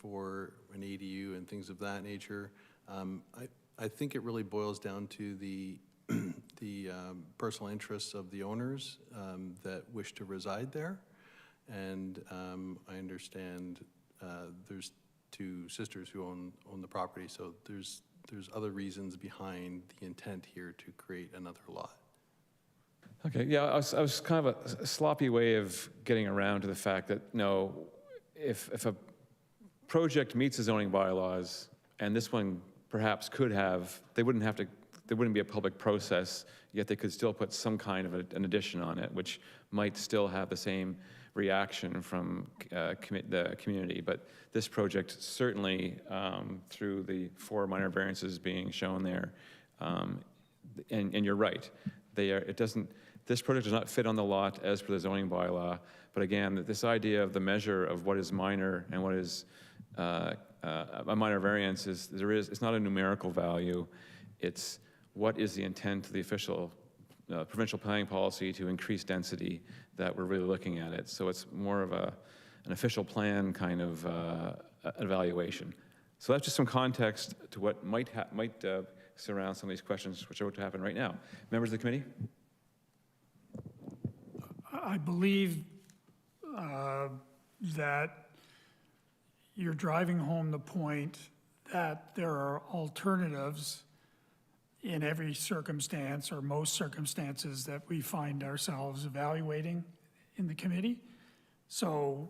for an ADU and things of that nature. I think it really boils down to the personal interests of the owners that wish to reside there. And I understand there's 2 sisters who own the property, so there's other reasons behind the intent here to create another lot. Okay, yeah, I was kind of a sloppy way of getting around to the fact that, if a project meets the zoning bylaws, and this one perhaps could have, there wouldn't be a public process, yet they could still put some kind of an addition on it, which might still have the same reaction from the community. But this project certainly, through the 4 minor variances being shown there, and you're right, this project does not fit on the lot as per the zoning bylaw. But again, this idea of the measure of what is minor and what is a minor variance it's not a numerical value. It's what is the intent of the official provincial planning policy to increase density that we're really looking at it. So it's more of an official plan kind of evaluation. So that's just some context to what might surround some of these questions, which are about to happen right now. Members of the committee? I believe that you're driving home the point that there are alternatives in every circumstance or most circumstances that we find ourselves evaluating in the committee. So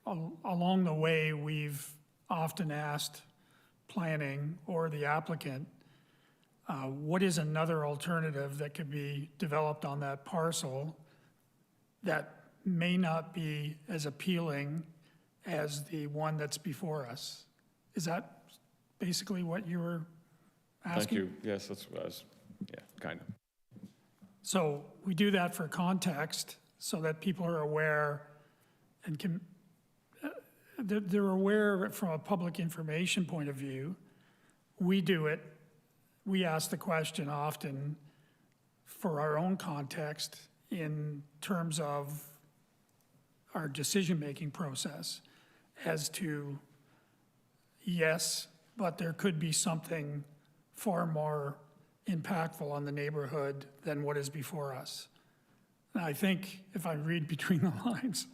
along the way, we've often asked planning or the applicant, what is another alternative that could be developed on that parcel that may not be as appealing as the one that's before us? Is that basically what you were asking? Thank you. Yes, that's what I was, kind of. So we do that for context so that people are aware and they're aware from a public information point of view. We do it. We ask the question often for our own context in terms of our decision-making process as to, yes, but there could be something far more impactful on the neighborhood than what is before us. And I think if I read between the lines,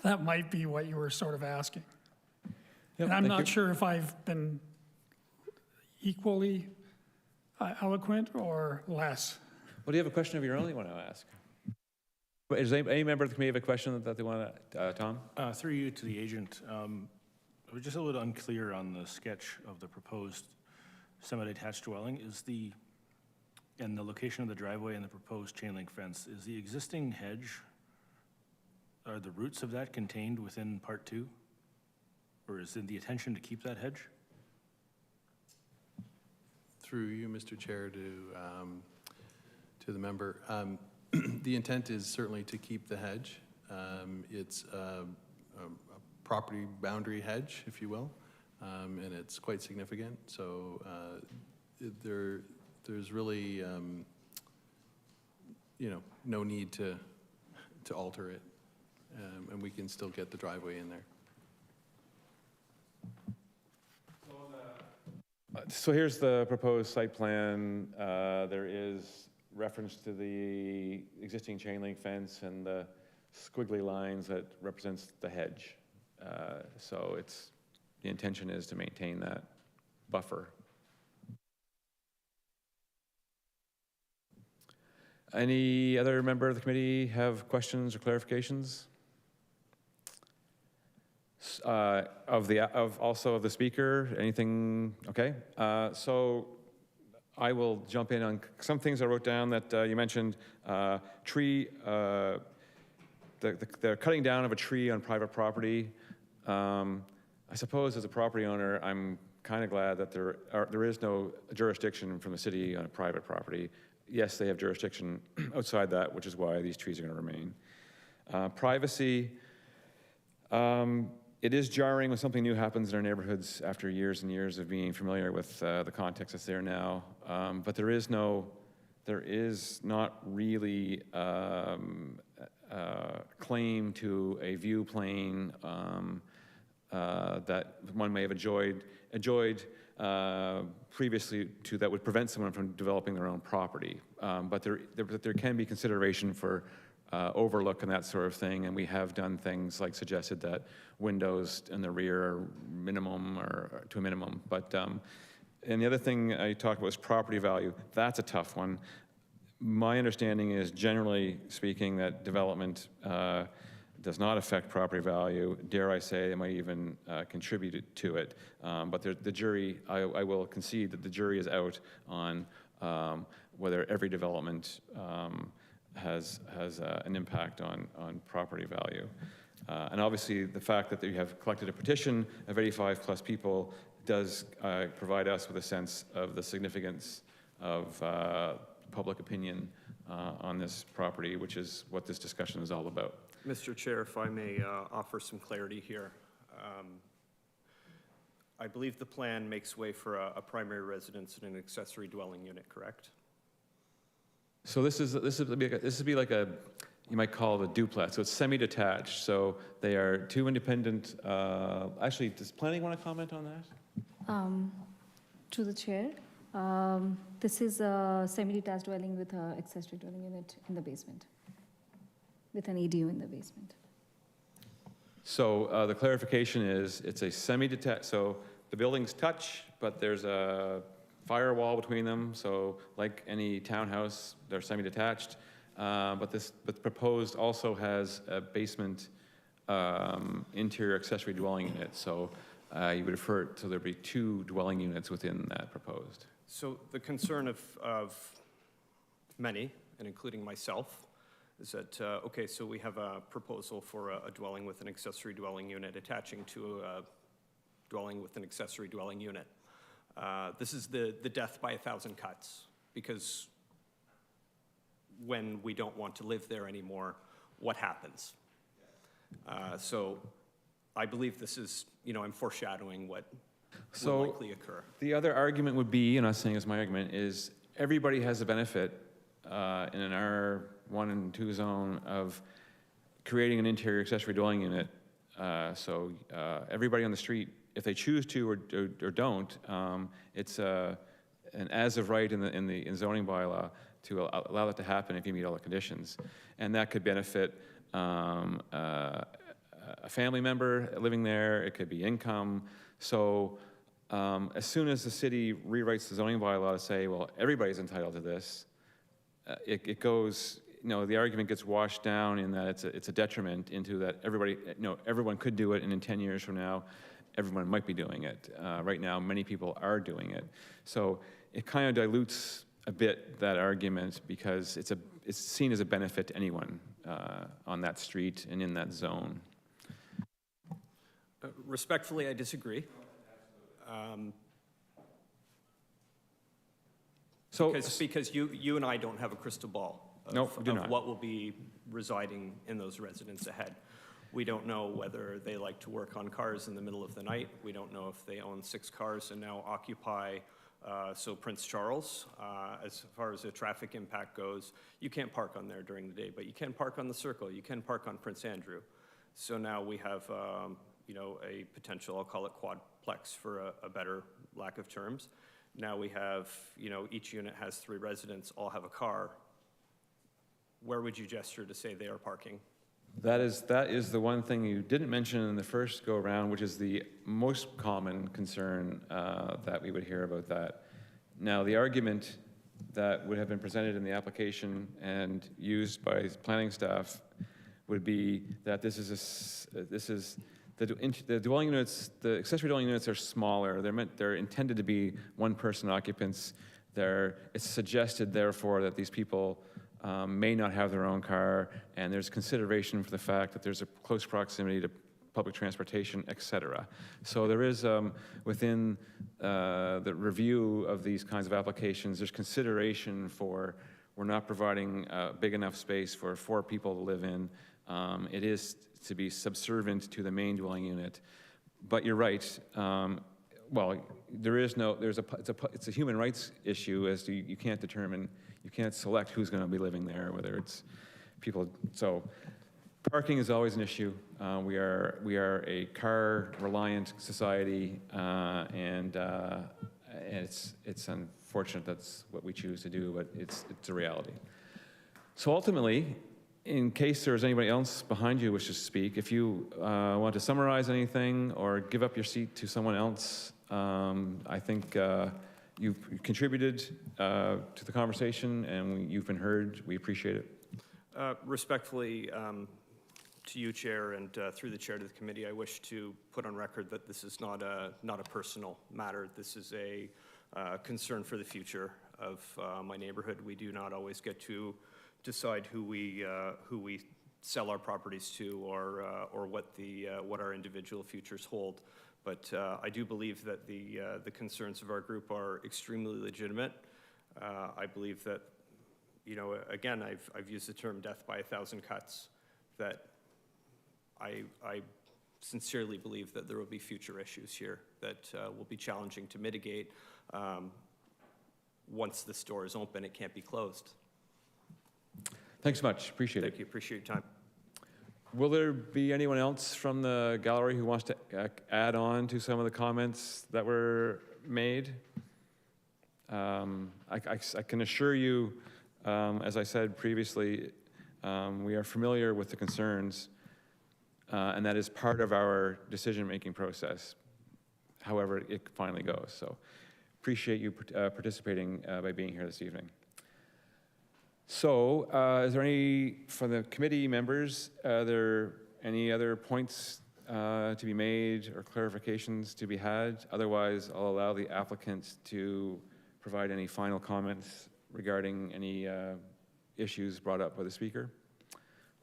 that might be what you were sort of asking. Yep, and I'm thank not you. sure if I've been equally eloquent or less? Well, do you have a question of your own you want to ask? Does any member of the committee have a question that they want to, Tom? Through you to the agent, I was just a little unclear on the sketch of the proposed semi-detached dwelling. And the location of the driveway and the proposed chain link fence, is the existing hedge, are the roots of that contained within part 2? Or is it the intention to keep that hedge? Through you, Mr. Chair, to the member. The intent is certainly to keep the hedge. It's a property boundary hedge, if you will, and it's quite significant. So there's really, no need to alter it, and we can still get the driveway in there. So here's the proposed site plan. There is reference to the existing chain link fence and the squiggly lines that represents the hedge. So the intention is to maintain that buffer. Any other member of the committee have questions or clarifications? Also of the speaker, anything? Okay. So I will jump in on some things I wrote down that you mentioned. Tree, the cutting down of a tree on private property. I suppose as a property owner, I'm kind of glad that there is no jurisdiction from the city on a private property. Yes, they have jurisdiction outside that, which is why these trees are going to remain. Privacy. It is jarring when something new happens in our neighborhoods after years and years of being familiar with the context that's there now. But there is not really claim to a view plane that one may have enjoyed previously to that would prevent someone from developing their own property. But there can be consideration for overlook and that sort of thing, and we have done things like suggested that windows in the rear are minimum or to a minimum. But and the other thing I talked about was property value. That's a tough one. My understanding is, generally speaking, that development does not affect property value. Dare I say, it might even contribute to it. But the jury, I will concede that the jury is out on whether every development has an impact on property value. And obviously, the fact that you have collected a petition of 85+ people does provide us with a sense of the significance of public opinion on this property, which is what this discussion is all about. Mr. Chair, if I may offer some clarity here. I believe the plan makes way for a primary residence and an accessory dwelling unit, correct? So this would be like a, you might call it a duplex. So it's semi-detached. So they are two independent. Actually, does planning want to comment on that? To the chair, this is a semi-detached dwelling with an accessory dwelling unit in the basement, with an EDU in the basement. So the clarification is it's a semi-detached. So the buildings touch, but there's a firewall between them. So like any townhouse, they're semi-detached. But the proposed also has a basement interior accessory dwelling unit. So you would refer to there be two dwelling units within that proposed. So the concern of many, and including myself, is that, okay, so we have a proposal for a dwelling with an accessory dwelling unit attaching to a dwelling with an accessory dwelling unit. This is the death by 1,000 cuts, because when we don't want to live there anymore, what happens? So I believe this is, I'm foreshadowing what will likely occur. The other argument would be, and I'm saying it's my argument, is everybody has a benefit in an R1 and 2 zone of creating an interior accessory dwelling unit. So everybody on the street, if they choose to or don't, it's an as of right in the zoning bylaw to allow that to happen if you meet all the conditions. And that could benefit a family member living there. It could be income. So as soon as the city rewrites the zoning bylaw to say, well, everybody's entitled to this, it goes, the argument gets washed down in that it's a detriment into that everybody, everyone could do it, and in 10 years from now, everyone might be doing it. Right now, many people are doing it. So it kind of dilutes a bit that argument because it's seen as a benefit to anyone on that street and in that zone. Respectfully, I disagree. Because you and I don't have a crystal ball of what will be residing in those residents ahead. We don't know whether they like to work on cars in the middle of the night. We don't know if they own 6 cars and now occupy, so Prince Charles. As far as the traffic impact goes, you can't park on there during the day, but you can park on the Circle. You can park on Prince Andrew. So now we have, a potential, I'll call it quadplex for a better lack of terms. Now we have, each unit has 3 residents, all have a car. Where would you gesture to say they are parking? That is the one thing you didn't mention in the first go-around, which is the most common concern that we would hear about that. Now, the argument that would have been presented in the application and used by planning staff would be that the dwelling units, the accessory dwelling units are smaller. They're intended to be one-person occupants. It's suggested, therefore, that these people may not have their own car, and there's consideration for the fact that there's a close proximity to public transportation, et cetera. So there is, within the review of these kinds of applications, there's consideration for we're not providing big enough space for 4 people to live in. It is to be subservient to the main dwelling unit. But you're right. Well, it's a human rights issue as to you can't select who's going to be living there, whether it's people. So parking is always an issue. We are a car-reliant society, and it's unfortunate that's what we choose to do, but it's a reality. So ultimately, in case there's anybody else behind you who wishes to speak, if you want to summarize anything or give up your seat to someone else, I think you've contributed to the conversation and you've been heard. We appreciate it. Respectfully, to you, Chair, and through the Chair to the committee, I wish to put on record that this is not a personal matter. This is a concern for the future of my neighborhood. We do not always get to decide who we sell our properties to or what our individual futures hold. But I do believe that the concerns of our group are extremely legitimate. I believe that, again, I've used the term death by 1,000 cuts, that I sincerely believe that there will be future issues here that will be challenging to mitigate. Once this door is open, it can't be closed. Thanks so much. Appreciate it. Thank you. Appreciate your time. Will there be anyone else from the gallery who wants to add on to some of the comments that were made? I can assure you, as I said previously, we are familiar with the concerns, and that is part of our decision-making process, however it finally goes. So appreciate you participating by being here this evening. So, is there any, from the committee members, are there any other points to be made or clarifications to be had? Otherwise, I'll allow the applicant to provide any final comments regarding any issues brought up by the speaker.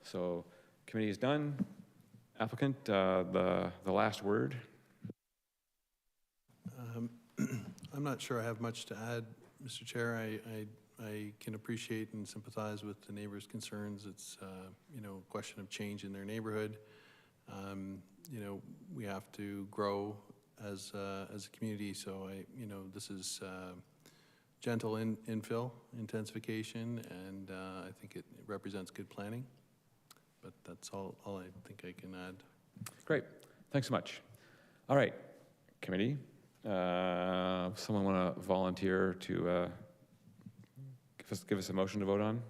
So, committee is done. Applicant, the last word. I'm not sure I have much to add, Mr. Chair. I can appreciate and sympathize with the neighbors' concerns. It's, a question of change in their neighborhood. We have to grow as a community, so this is gentle infill, intensification, and I think it represents good planning. But that's all I think I can add. Great. Thanks so much. All right, committee. Someone want to volunteer to give us a motion to vote on?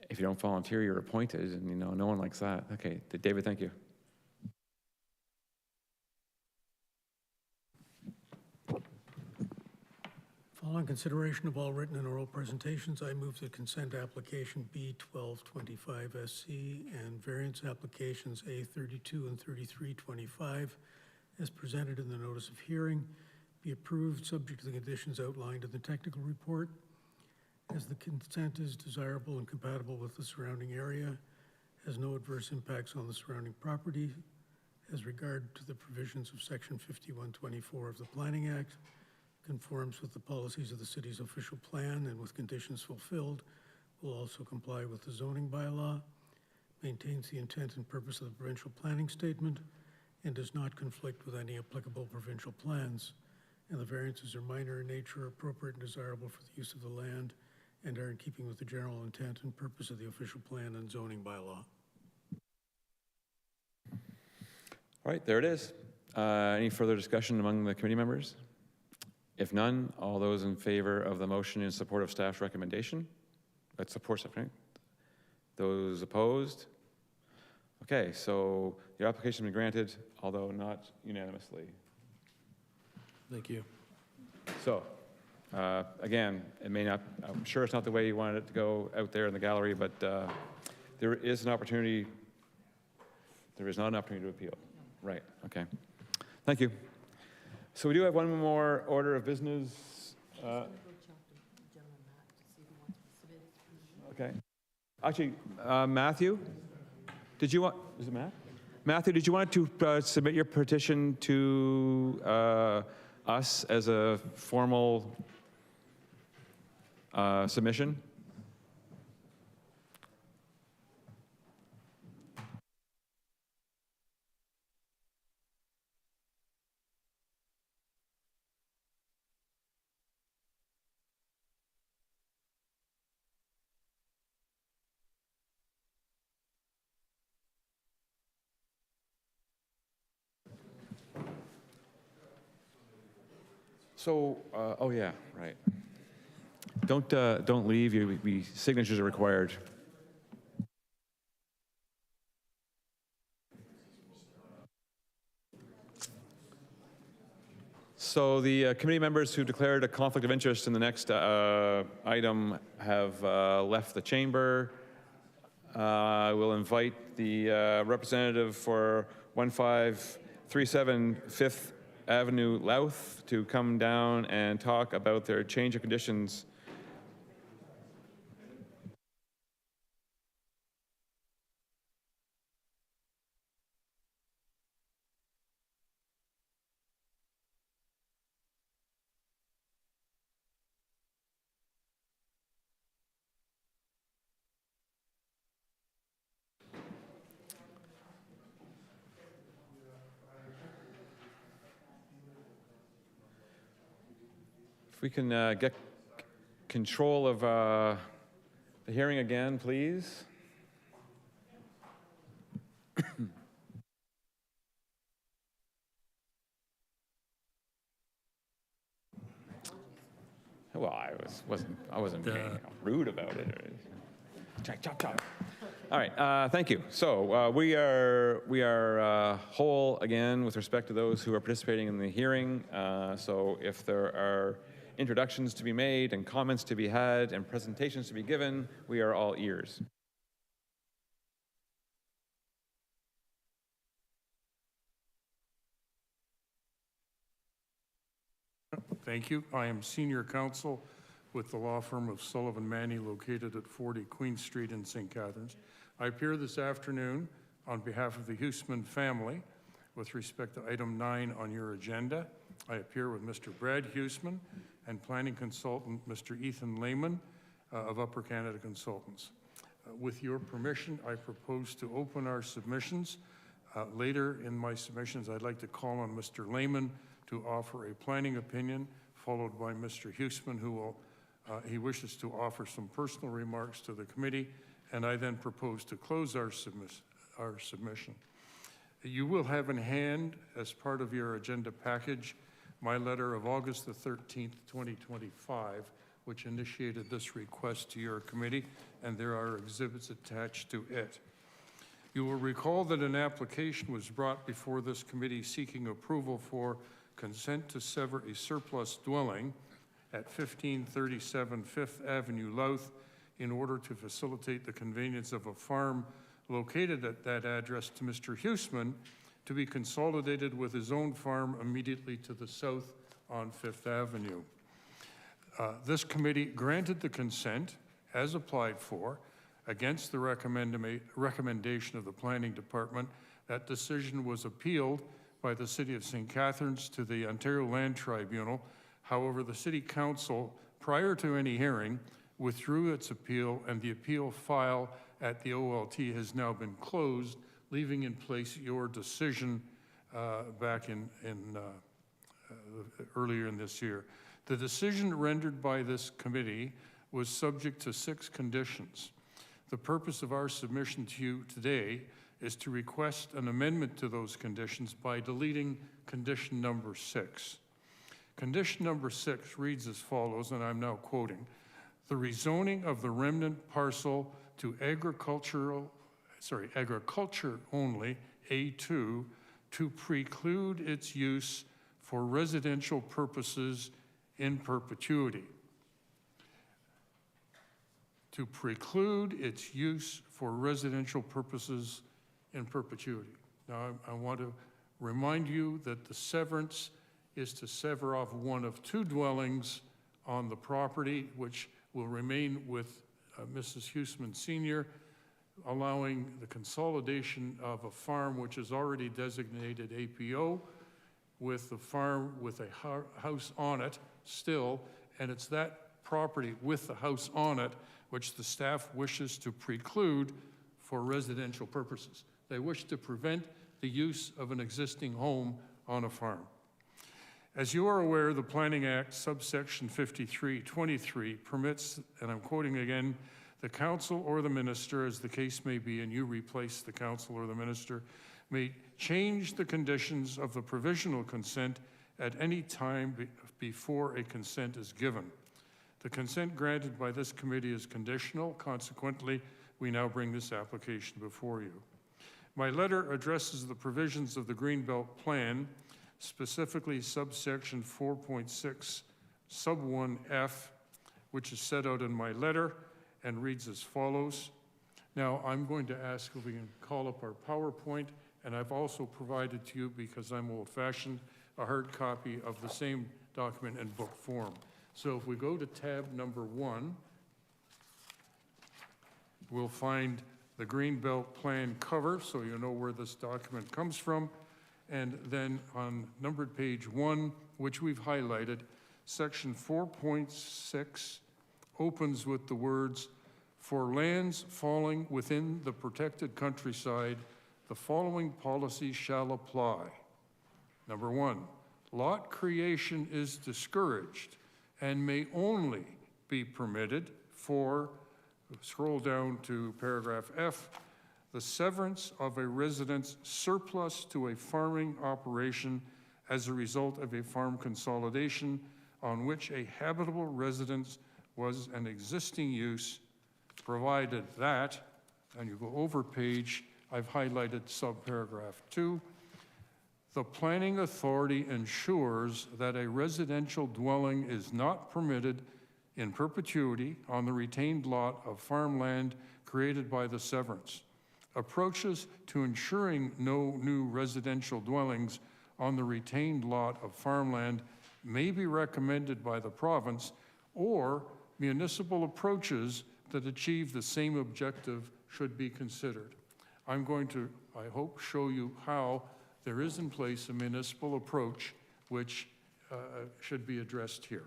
If you don't volunteer, you're appointed, and no one likes that. Okay, David, thank you. Following consideration of all written and oral presentations, I move that consent application B1225 SC and variance applications A32 and 3325 as presented in the notice of hearing be approved, subject to the conditions outlined in the technical report, as the consent is desirable and compatible with the surrounding area, has no adverse impacts on the surrounding property, as regard to the provisions of Section 5124 of the Planning Act, conforms with the policies of the city's official plan and with conditions fulfilled, will also comply with the zoning bylaw, maintains the intent and purpose of the provincial planning statement, and does not conflict with any applicable provincial plans, and the variances are minor in nature, appropriate and desirable for the use of the land, and are in keeping with the general intent and purpose of the official plan and zoning bylaw. All right, there it is. Any further discussion among the committee members? If none, all those in favor of the motion in support of staff's recommendation? That supports it, right? Those opposed? Okay, so your application has been granted, although not unanimously. Thank you. So, again, it may not, I'm sure it's not the way you wanted it to go out there in the gallery, but there is an opportunity, there is not an opportunity to appeal. Right, okay. Thank you. So we do have one more order of business. Okay. Actually, Matthew, did you want, is it Matt? Matthew, did you want to submit your petition to us as a formal submission? So, oh yeah, right. Don't leave. Signatures are required. So the committee members who declared a conflict of interest in the next item have left the chamber. We'll invite the representative for 1537 Fifth Avenue Louth to come down and talk about their change of conditions. If we can get control of the hearing again, please. Well, I wasn't being rude about it. Chop, chop. All right, thank you. So we are whole again with respect to those who are participating in the hearing. So if there are introductions to be made and comments to be had and presentations to be given, we are all ears. Thank you. I am senior counsel with the law firm of Sullivan Manny located at 40 Queen Street in St. Catharines. I appear this afternoon on behalf of the Huseman family with respect to item 9 on your agenda. I appear with Mr. Brad Huseman and planning consultant Mr. Ethan Lehman of Upper Canada Consultants. With your permission, I propose to open our submissions. Later in my submissions, I'd like to call on Mr. Lehman to offer a planning opinion, followed by Mr. Huseman, who will, he wishes to offer some personal remarks to the committee, and I then propose to close our submission. You will have in hand, as part of your agenda package, my letter of August the 13th, 2025, which initiated this request to your committee, and there are exhibits attached to it. You will recall that an application was brought before this committee seeking approval for consent to sever a surplus dwelling at 1537 Fifth Avenue Louth in order to facilitate the convenience of a farm located at that address to Mr. Huesman to be consolidated with his own farm immediately to the south on Fifth Avenue. This committee granted the consent as applied for against the recommendation of the Planning Department. That decision was appealed by the City of St. Catharines to the Ontario Land Tribunal. However, the City Council, prior to any hearing, withdrew its appeal, and the appeal file at the OLT has now been closed, leaving in place your decision back in earlier in this year. The decision rendered by this committee was subject to 6 conditions. The purpose of our submission to you today is to request an amendment to those conditions by deleting condition number 6. Condition number 6 reads as follows, and I'm now quoting: the rezoning of the remnant parcel to agriculture only, A2, to preclude its use for residential purposes in perpetuity. To preclude its use for residential purposes in perpetuity. Now, I want to remind you that the severance is to sever off one of 2 dwellings on the property, which will remain with Mrs. Huesman Sr., allowing the consolidation of a farm which is already designated APO with the farm with a house on it still, and it's that property with the house on it which the staff wishes to preclude for residential purposes. They wish to prevent the use of an existing home on a farm. As you are aware, the Planning Act, subsection 5323, permits, and I'm quoting again, the council or the minister, as the case may be, and you replace the council or the minister, may change the conditions of the provisional consent at any time before a consent is given. The consent granted by this committee is conditional. Consequently, we now bring this application before you. My letter addresses the provisions of the Greenbelt Plan, specifically subsection 4.6, sub 1F, which is set out in my letter and reads as follows. Now, I'm going to ask if we can call up our PowerPoint, and I've also provided to you, because I'm old-fashioned, a hard copy of the same document in book form. So if we go to tab number 1, we'll find the Greenbelt Plan cover, so you know where this document comes from. And then on numbered page 1, which we've highlighted, section 4.6 opens with the words, "For lands falling within the protected countryside, the following policies shall apply." Number 1, lot creation is discouraged and may only be permitted for, scroll down to paragraph F, the severance of a residence surplus to a farming operation as a result of a farm consolidation on which a habitable residence was an existing use, provided that, and you go over page, I've highlighted subparagraph 2, the planning authority ensures that a residential dwelling is not permitted in perpetuity on the retained lot of farmland created by the severance. Approaches to ensuring no new residential dwellings on the retained lot of farmland may be recommended by the province, or municipal approaches that achieve the same objective should be considered. I'm going to, I hope, show you how there is in place a municipal approach which should be addressed here.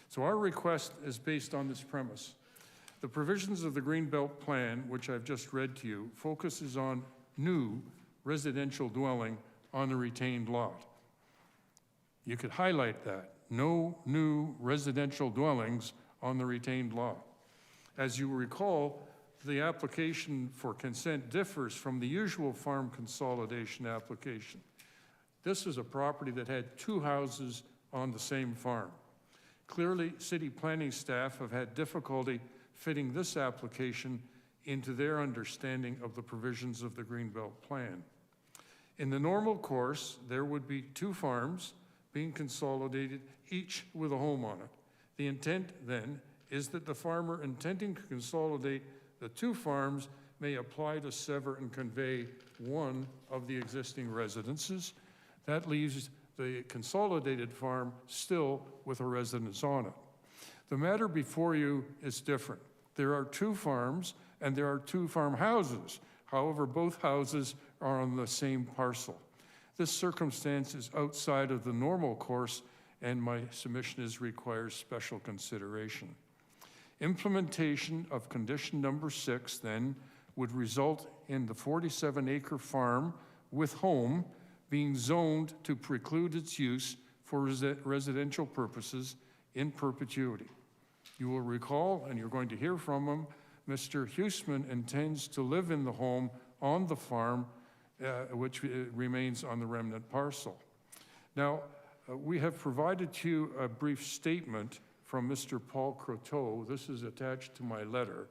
So our request is based on this premise. The provisions of the Greenbelt Plan, which I've just read to you, focuses on new residential dwelling on the retained lot. You could highlight that. No new residential dwellings on the retained lot. As you recall, the application for consent differs from the usual farm consolidation application. This is a property that had 2 houses on the same farm. Clearly, city planning staff have had difficulty fitting this application into their understanding of the provisions of the Greenbelt Plan. In the normal course, there would be 2 farms being consolidated, each with a home on it. The intent, then, is that the farmer intending to consolidate the two farms may apply to sever and convey one of the existing residences. That leaves the consolidated farm still with a residence on it. The matter before you is different. There are two farms and there are two farmhouses. However, both houses are on the same parcel. This circumstance is outside of the normal course, and my submission requires special consideration. Implementation of condition number 6, then, would result in the 47-acre farm with home being zoned to preclude its use for residential purposes in perpetuity. You will recall, and you're going to hear from him, Mr. Huesman intends to live in the home on the farm, which remains on the remnant parcel. Now, we have provided to you a brief statement from Mr. Paul Croteau. This is attached to my letter.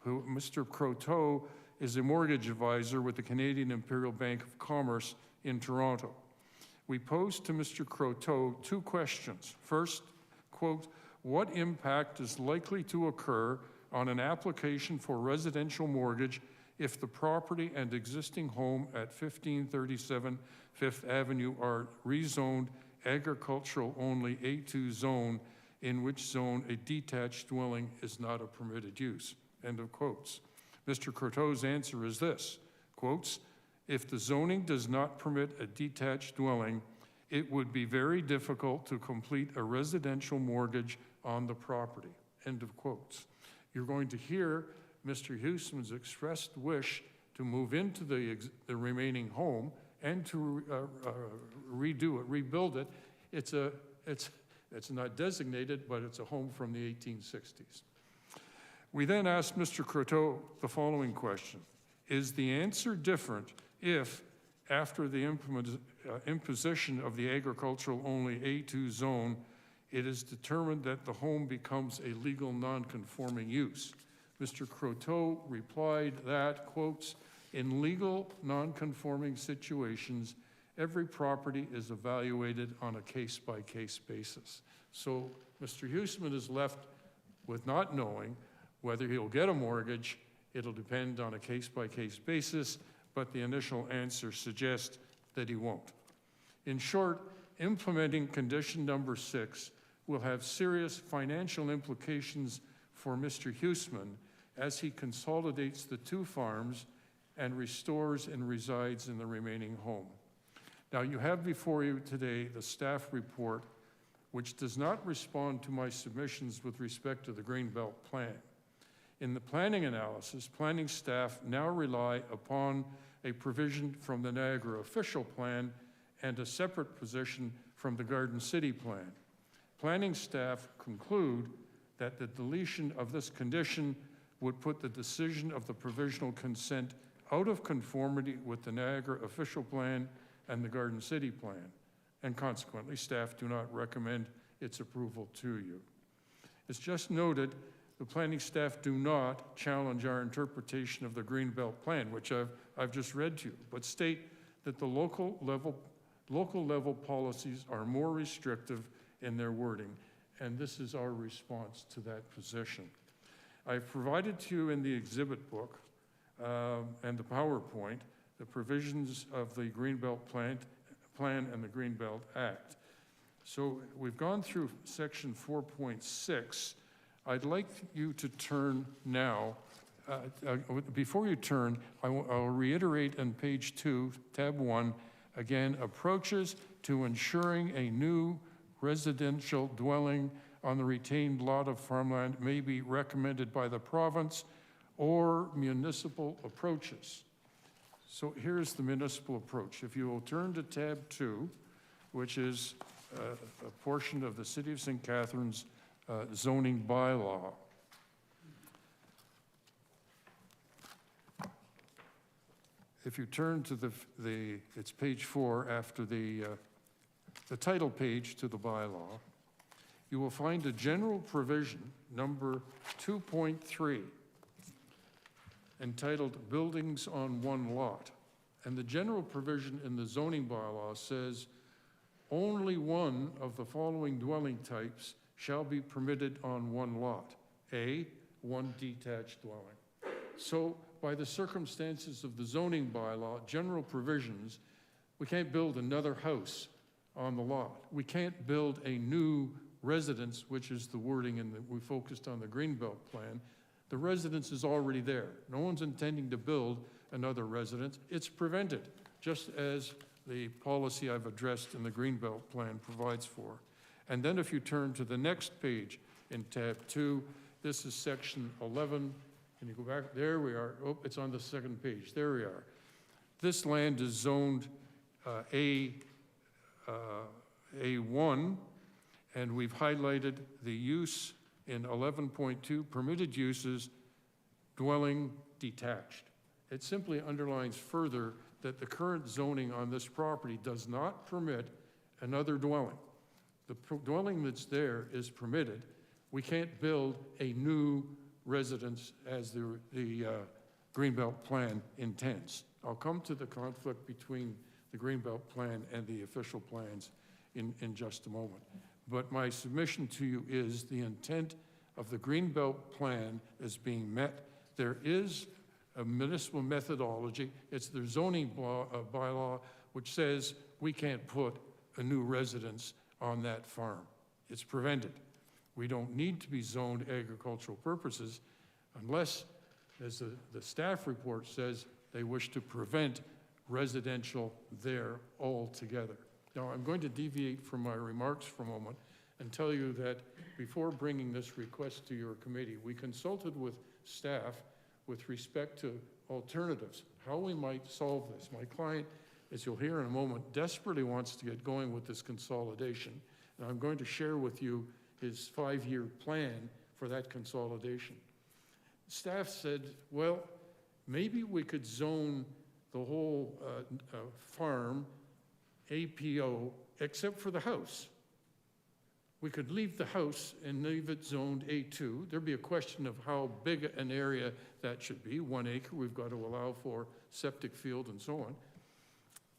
Mr. Croteau is a mortgage advisor with the Canadian Imperial Bank of Commerce in Toronto. We posed to Mr. Croteau 2 questions. First, quote, what impact is likely to occur on an application for residential mortgage if the property and existing home at 1537 Fifth Avenue are rezoned agricultural only A2 zone, in which zone a detached dwelling is not a permitted use, end of quotes. Mr. Croteau's answer is this, quotes, if the zoning does not permit a detached dwelling, it would be very difficult to complete a residential mortgage on the property, end of quotes. You're going to hear Mr. Huesman's expressed wish to move into the remaining home and to redo it, rebuild it. It's not designated, but it's a home from the 1860s. We then asked Mr. Croteau the following question. Is the answer different if, after the imposition of the agricultural-only A2 zone, it is determined that the home becomes a legal non-conforming use? Mr. Croteau replied that, quotes, in legal non-conforming situations, every property is evaluated on a case-by-case basis. So Mr. Huesman is left with not knowing whether he'll get a mortgage. It'll depend on a case-by-case basis, but the initial answer suggests that he won't. In short, implementing condition number 6 will have serious financial implications for Mr. Huesman as he consolidates the two farms and restores and resides in the remaining home. Now, you have before you today the staff report, which does not respond to my submissions with respect to the Greenbelt Plan. In the planning analysis, planning staff now rely upon a provision from the Niagara Official Plan and a separate position from the Garden City Plan. Planning staff conclude that the deletion of this condition would put the decision of the provisional consent out of conformity with the Niagara Official Plan and the Garden City Plan, and consequently, staff do not recommend its approval to you. As just noted, the planning staff do not challenge our interpretation of the Greenbelt Plan, which I've just read to you, but state that the local level policies are more restrictive in their wording, and this is our response to that position. I've provided to you in the exhibit book and the PowerPoint the provisions of the Greenbelt Plan and the Greenbelt Act. So we've gone through section 4.6. I'd like you to turn now, before you turn, I'll reiterate on page 2, tab 1, again, approaches to ensuring a new residential dwelling on the retained lot of farmland may be recommended by the province or municipal approaches. So here's the municipal approach. If you will turn to tab 2, which is a portion of the City of St. Catharines zoning bylaw. If you turn to it's page 4 after the title page to the bylaw, you will find a general provision, number 2.3, entitled Buildings on One Lot. And the general provision in the zoning bylaw says only one of the following dwelling types shall be permitted on one lot. A, one detached dwelling. So by the circumstances of the zoning bylaw, general provisions, we can't build another house on the lot. We can't build a new residence, which is the wording in we focused on the Greenbelt plan. The residence is already there. No one's intending to build another residence. It's prevented, just as the policy I've addressed in the Greenbelt plan provides for. And then if you turn to the next page in tab 2, this is section 11. Can you go back? There we are. Oh, it's on the second page. There we are. This land is zoned A1, and we've highlighted the use in 11.2, permitted uses, dwelling detached. It simply underlines further that the current zoning on this property does not permit another dwelling. The dwelling that's there is permitted. We can't build a new residence as the Greenbelt plan intends. I'll come to the conflict between the Greenbelt plan and the official plans in just a moment. But my submission to you is the intent of the Greenbelt plan is being met. There is a municipal methodology. It's the zoning bylaw, which says we can't put a new residence on that farm. It's prevented. We don't need to be zoned agricultural purposes unless, as the staff report says, they wish to prevent residential there altogether. Now, I'm going to deviate from my remarks for a moment and tell you that before bringing this request to your committee, we consulted with staff with respect to alternatives, how we might solve this. My client, as you'll hear in a moment, desperately wants to get going with this consolidation. And I'm going to share with you his 5-year plan for that consolidation. Staff said, well, maybe we could zone the whole farm APO except for the house. We could leave the house and leave it zoned A2. There'd be a question of how big an area that should be. 1 acre, we've got to allow for septic field and so on.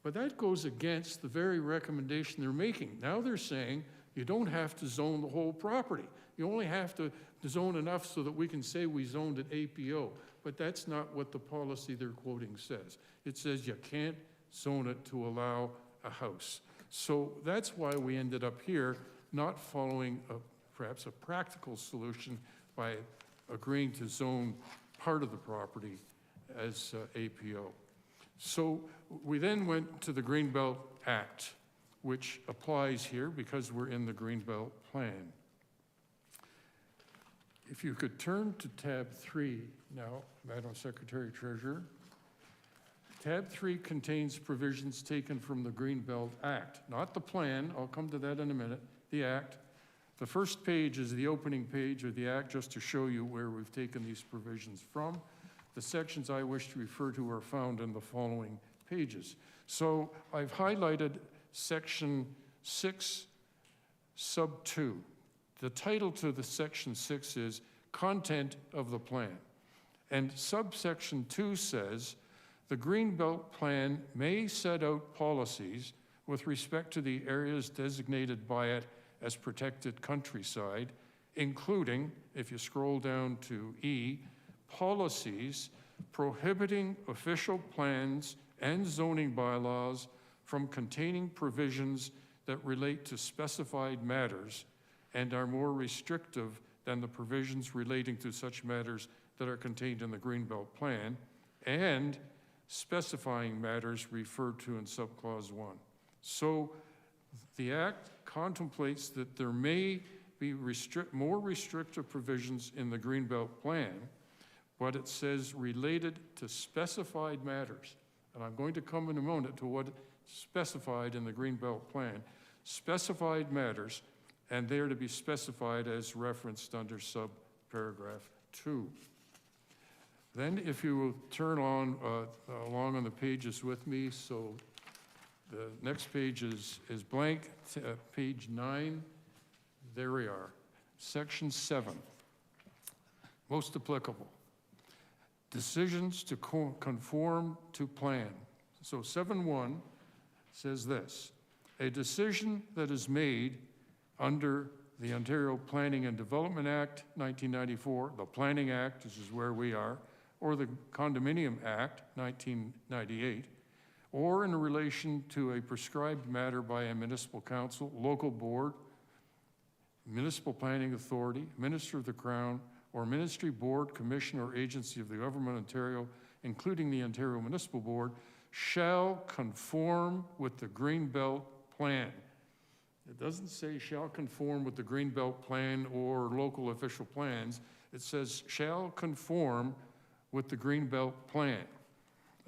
But that goes against the very recommendation they're making. Now they're saying you don't have to zone the whole property. You only have to zone enough so that we can say we zoned it APO. But that's not what the policy they're quoting says. It says you can't zone it to allow a house. So that's why we ended up here not following perhaps a practical solution by agreeing to zone part of the property as APO. So we then went to the Greenbelt Act, which applies here because we're in the Greenbelt Plan. If you could turn to tab 3 now, Madam Secretary Treasurer. Tab 3 contains provisions taken from the Greenbelt Act, not the plan. I'll come to that in a minute. The Act. The first page is the opening page of the Act, just to show you where we've taken these provisions from. The sections I wish to refer to are found in the following pages. So I've highlighted section 6, sub 2. The title to the section 6 is Content of the Plan. And subsection 2 says, the Greenbelt Plan may set out policies with respect to the areas designated by it as protected countryside, including, if you scroll down to E, policies prohibiting official plans and zoning bylaws from containing provisions that relate to specified matters and are more restrictive than the provisions relating to such matters that are contained in the Greenbelt Plan, and specifying matters referred to in subclause 1. So the Act contemplates that there may be more restrictive provisions in the Greenbelt Plan, but it says related to specified matters. And I'm going to come in a moment to what is specified in the Greenbelt Plan. Specified matters, and they are to be specified as referenced under subparagraph 2. Then if you will turn along on the pages with me, so the next page is blank, page 9, there we are. Section 7, most applicable. Decisions to conform to plan. So 7.1 says this, a decision that is made under the Ontario Planning and Development Act, 1994, the Planning Act, this is where we are, or the Condominium Act, 1998, or in relation to a prescribed matter by a municipal council, local board, municipal planning authority, minister of the Crown, or ministry, board, commission, or agency of the Government of Ontario, including the Ontario Municipal Board, shall conform with the Greenbelt Plan. It doesn't say shall conform with the Greenbelt Plan or local official plans. It says shall conform with the Greenbelt Plan.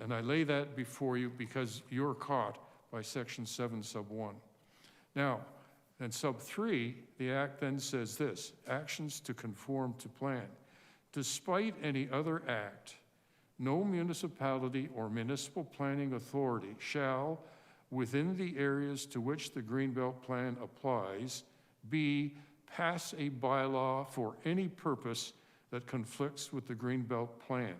And I lay that before you because you're caught by Section 7, Sub 1. Now, in Sub 3, the Act then says this, actions to conform to plan. Despite any other act, no municipality or municipal planning authority shall, within the areas to which the Greenbelt Plan applies, B, pass a bylaw for any purpose that conflicts with the Greenbelt Plan.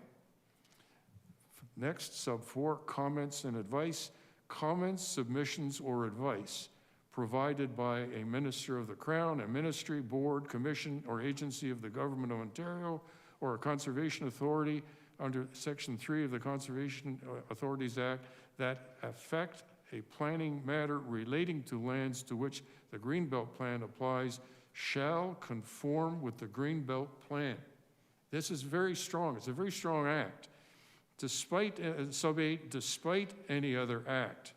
Next, Sub 4, comments and advice. Comments, submissions, or advice provided by a minister of the Crown, a ministry, board, commission, or agency of the Government of Ontario, or a conservation authority under Section 3 of the Conservation Authorities Act that affect a planning matter relating to lands to which the Greenbelt Plan applies shall conform with the Greenbelt Plan. This is very strong. It's a very strong act. Despite, Sub 8, despite any other act,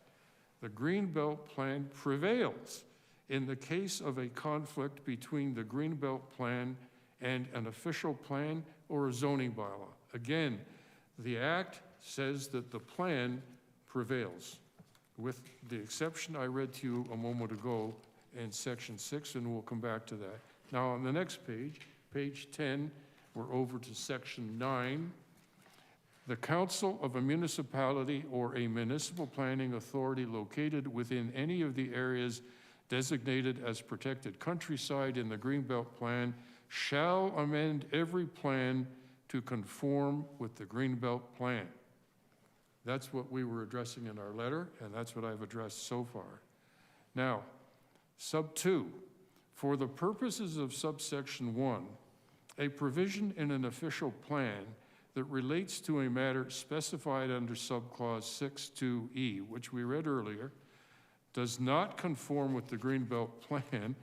the Greenbelt Plan prevails in the case of a conflict between the Greenbelt Plan and an official plan or a zoning bylaw. Again, the Act says that the plan prevails, with the exception I read to you a moment ago in Section 6, and we'll come back to that. Now, on the next page, page 10, we're over to Section 9. The council of a municipality or a municipal planning authority located within any of the areas designated as protected countryside in the Greenbelt Plan shall amend every plan to conform with the Greenbelt Plan. That's what we were addressing in our letter, and that's what I've addressed so far. Now, Sub 2, for the purposes of subsection 1, a provision in an official plan that relates to a matter specified under subclause 6.2e, which we read earlier, does not conform with the Greenbelt Plan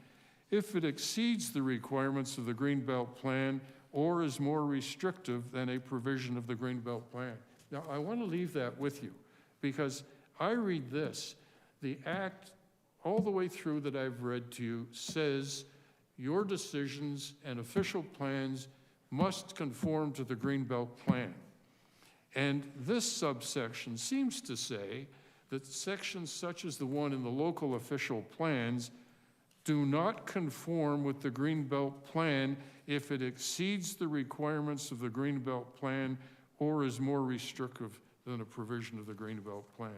if it exceeds the requirements of the Greenbelt Plan or is more restrictive than a provision of the Greenbelt Plan. Now, I want to leave that with you because I read this. The Act, all the way through that I've read to you, says your decisions and official plans must conform to the Greenbelt Plan. And this subsection seems to say that sections such as the one in the local official plans do not conform with the Greenbelt Plan if it exceeds the requirements of the Greenbelt Plan or is more restrictive than a provision of the Greenbelt Plan.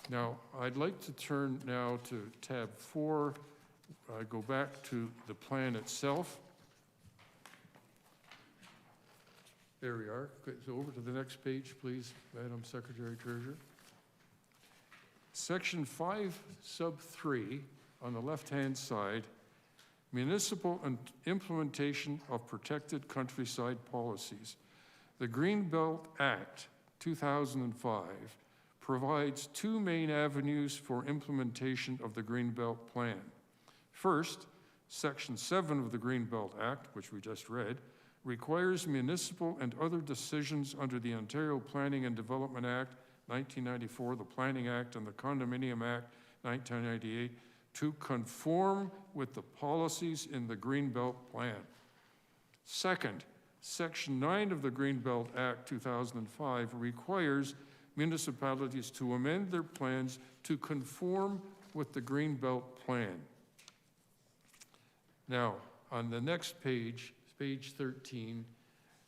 Now, I'd like to turn now to tab 4. Go back to the plan itself. There we are. So over to the next page, please, Madam Secretary Treasurer. Section 5, sub 3, on the left-hand side, municipal and implementation of protected countryside policies. The Greenbelt Act 2005 provides two main avenues for implementation of the Greenbelt Plan. First, Section 7 of the Greenbelt Act, which we just read, requires municipal and other decisions under the Ontario Planning and Development Act 1994, the Planning Act, and the Condominium Act 1998 to conform with the policies in the Greenbelt Plan. Second, Section 9 of the Greenbelt Act 2005 requires municipalities to amend their plans to conform with the Greenbelt Plan. Now, on the next page, page 13,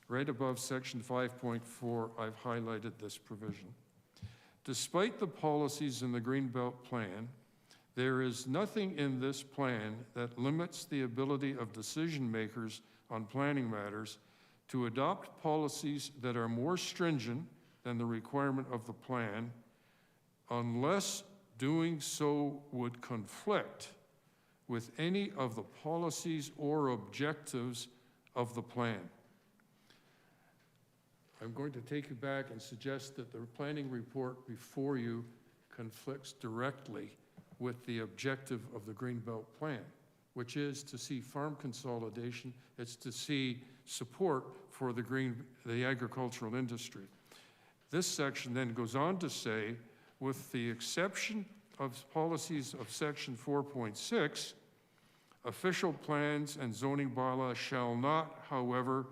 right above section 5.4, I've highlighted this provision. Despite the policies in the Greenbelt Plan, there is nothing in this plan that limits the ability of decision makers on planning matters to adopt policies that are more stringent than the requirement of the plan, unless doing so would conflict with any of the policies or objectives of the plan. I'm going to take you back and suggest that the planning report before you conflicts directly with the objective of the Greenbelt Plan, which is to see farm consolidation. It's to see support for the agricultural industry. This section then goes on to say, with the exception of policies of section 4.6, official plans and zoning bylaws shall not, however,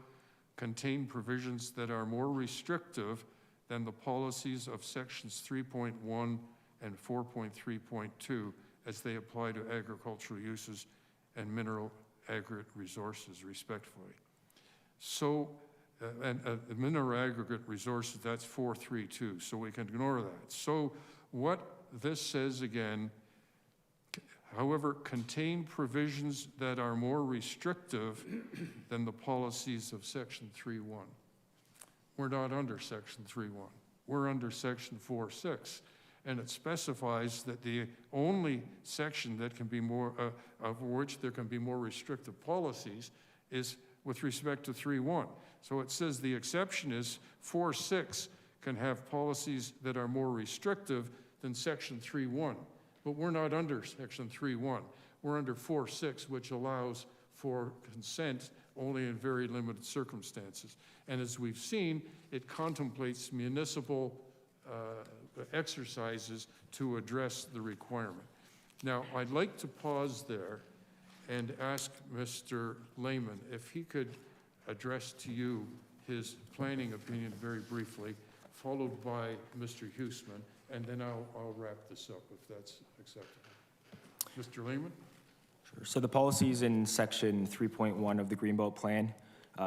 contain provisions that are more restrictive than the policies of sections 3.1 and 4.3.2 as they apply to agricultural uses and mineral aggregate resources, respectively. So, mineral aggregate resources, that's 4.3.2, so we can ignore that. So what this says again, however, contain provisions that are more restrictive than the policies of section 3.1. We're not under section 3.1. We're under section 4.6. And it specifies that the only section that can be more, of which there can be more restrictive policies is with respect to 3.1. So it says the exception is 4.6 can have policies that are more restrictive than section 3.1. But we're not under section 3.1. We're under 4.6, which allows for consent only in very limited circumstances. And as we've seen, it contemplates municipal exercises to address the requirement. Now, I'd like to pause there and ask Mr. Lehman if he could address to you his planning opinion very briefly, followed by Mr. Huesman, and then I'll wrap this up if that's acceptable. Mr. Lehman? Sure. So the policies in section 3.1 of the Greenbelt Plan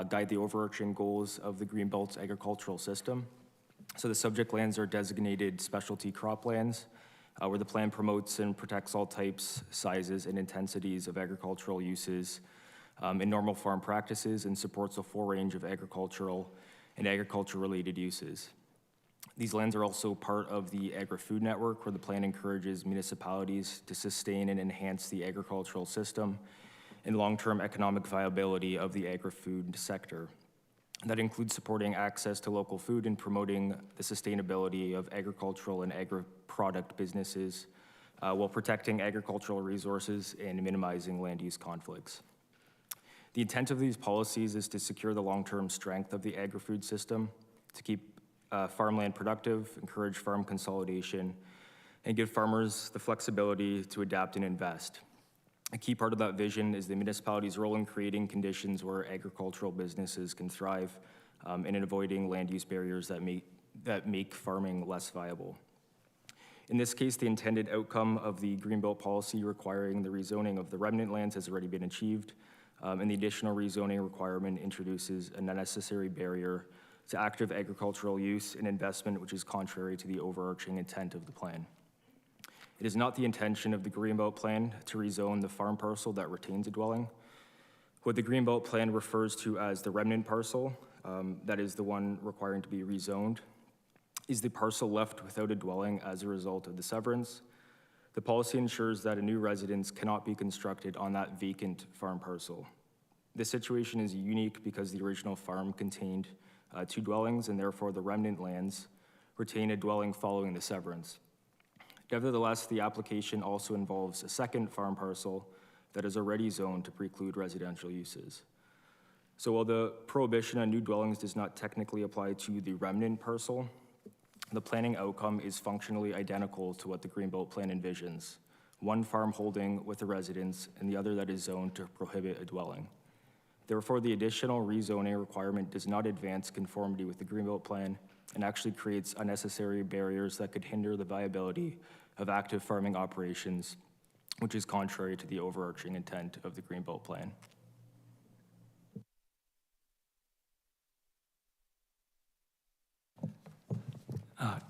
guide the overarching goals of the Greenbelt's agricultural system. So the subject lands are designated specialty croplands, where the plan promotes and protects all types, sizes, and intensities of agricultural uses in normal farm practices and supports a full range of agricultural and agriculture-related uses. These lands are also part of the agri-food network, where the plan encourages municipalities to sustain and enhance the agricultural system and long-term economic viability of the agri-food sector. That includes supporting access to local food and promoting the sustainability of agricultural and agri-product businesses while protecting agricultural resources and minimizing land use conflicts. The intent of these policies is to secure the long-term strength of the agri-food system, to keep farmland productive, encourage farm consolidation, and give farmers the flexibility to adapt and invest. A key part of that vision is the municipality's role in creating conditions where agricultural businesses can thrive and in avoiding land use barriers that make farming less viable. In this case, the intended outcome of the Greenbelt policy requiring the rezoning of the remnant lands has already been achieved, and the additional rezoning requirement introduces an unnecessary barrier to active agricultural use and investment, which is contrary to the overarching intent of the plan. It is not the intention of the Greenbelt Plan to rezone the farm parcel that retains a dwelling. What the Greenbelt Plan refers to as the remnant parcel, that is the one requiring to be rezoned, is the parcel left without a dwelling as a result of the severance. The policy ensures that a new residence cannot be constructed on that vacant farm parcel. This situation is unique because the original farm contained 2 dwellings, and therefore the remnant lands retain a dwelling following the severance. Nevertheless, the application also involves a second farm parcel that is already zoned to preclude residential uses. So while the prohibition on new dwellings does not technically apply to the remnant parcel, the planning outcome is functionally identical to what the Greenbelt Plan envisions: one farm holding with a residence and the other that is zoned to prohibit a dwelling. Therefore, the additional rezoning requirement does not advance conformity with the Greenbelt Plan and actually creates unnecessary barriers that could hinder the viability of active farming operations, which is contrary to the overarching intent of the Greenbelt Plan.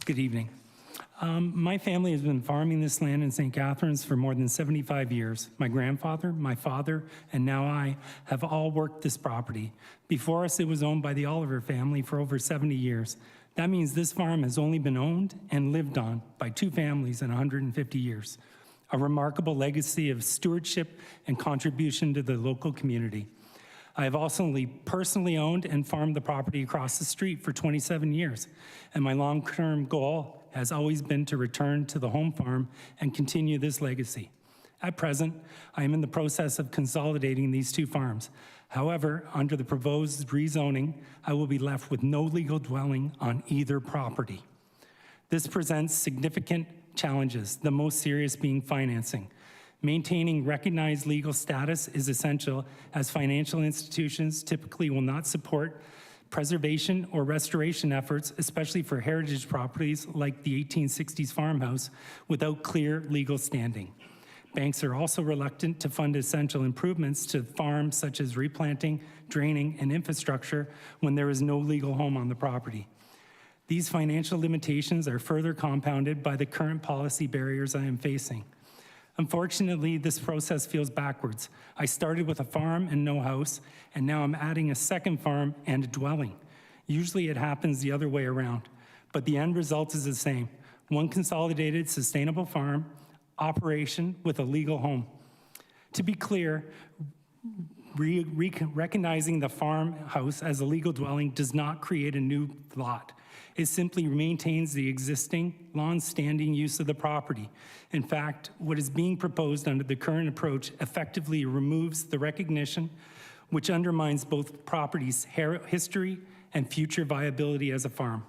Good evening. My family has been farming this land in St. Catharines for more than 75 years. My grandfather, my father, and now I have all worked this property. Before us, it was owned by the Oliver family for over 70 years. That means this farm has only been owned and lived on by 2 families in 150 years. a remarkable legacy of stewardship and contribution to the local community. I have also personally owned and farmed the property across the street for 27 years, and my long-term goal has always been to return to the home farm and continue this legacy. At present, I am in the process of consolidating these two farms. However, under the proposed rezoning, I will be left with no legal dwelling on either property. This presents significant challenges, the most serious being financing. Maintaining recognized legal status is essential, as financial institutions typically will not support preservation or restoration efforts, especially for heritage properties like the 1860s farmhouse, without clear legal standing. Banks are also reluctant to fund essential improvements to farms such as replanting, draining, and infrastructure when there is no legal home on the property. These financial limitations are further compounded by the current policy barriers I am facing. Unfortunately, this process feels backwards. I started with a farm and no house, and now I'm adding a second farm and a dwelling. Usually it happens the other way around, but the end result is the same: one consolidated, sustainable farm operation with a legal home. To be clear, recognizing the farmhouse as a legal dwelling does not create a new lot. It simply maintains the existing, long-standing use of the property. In fact, what is being proposed under the current approach effectively removes the recognition, which undermines both properties' history and future viability as a farm.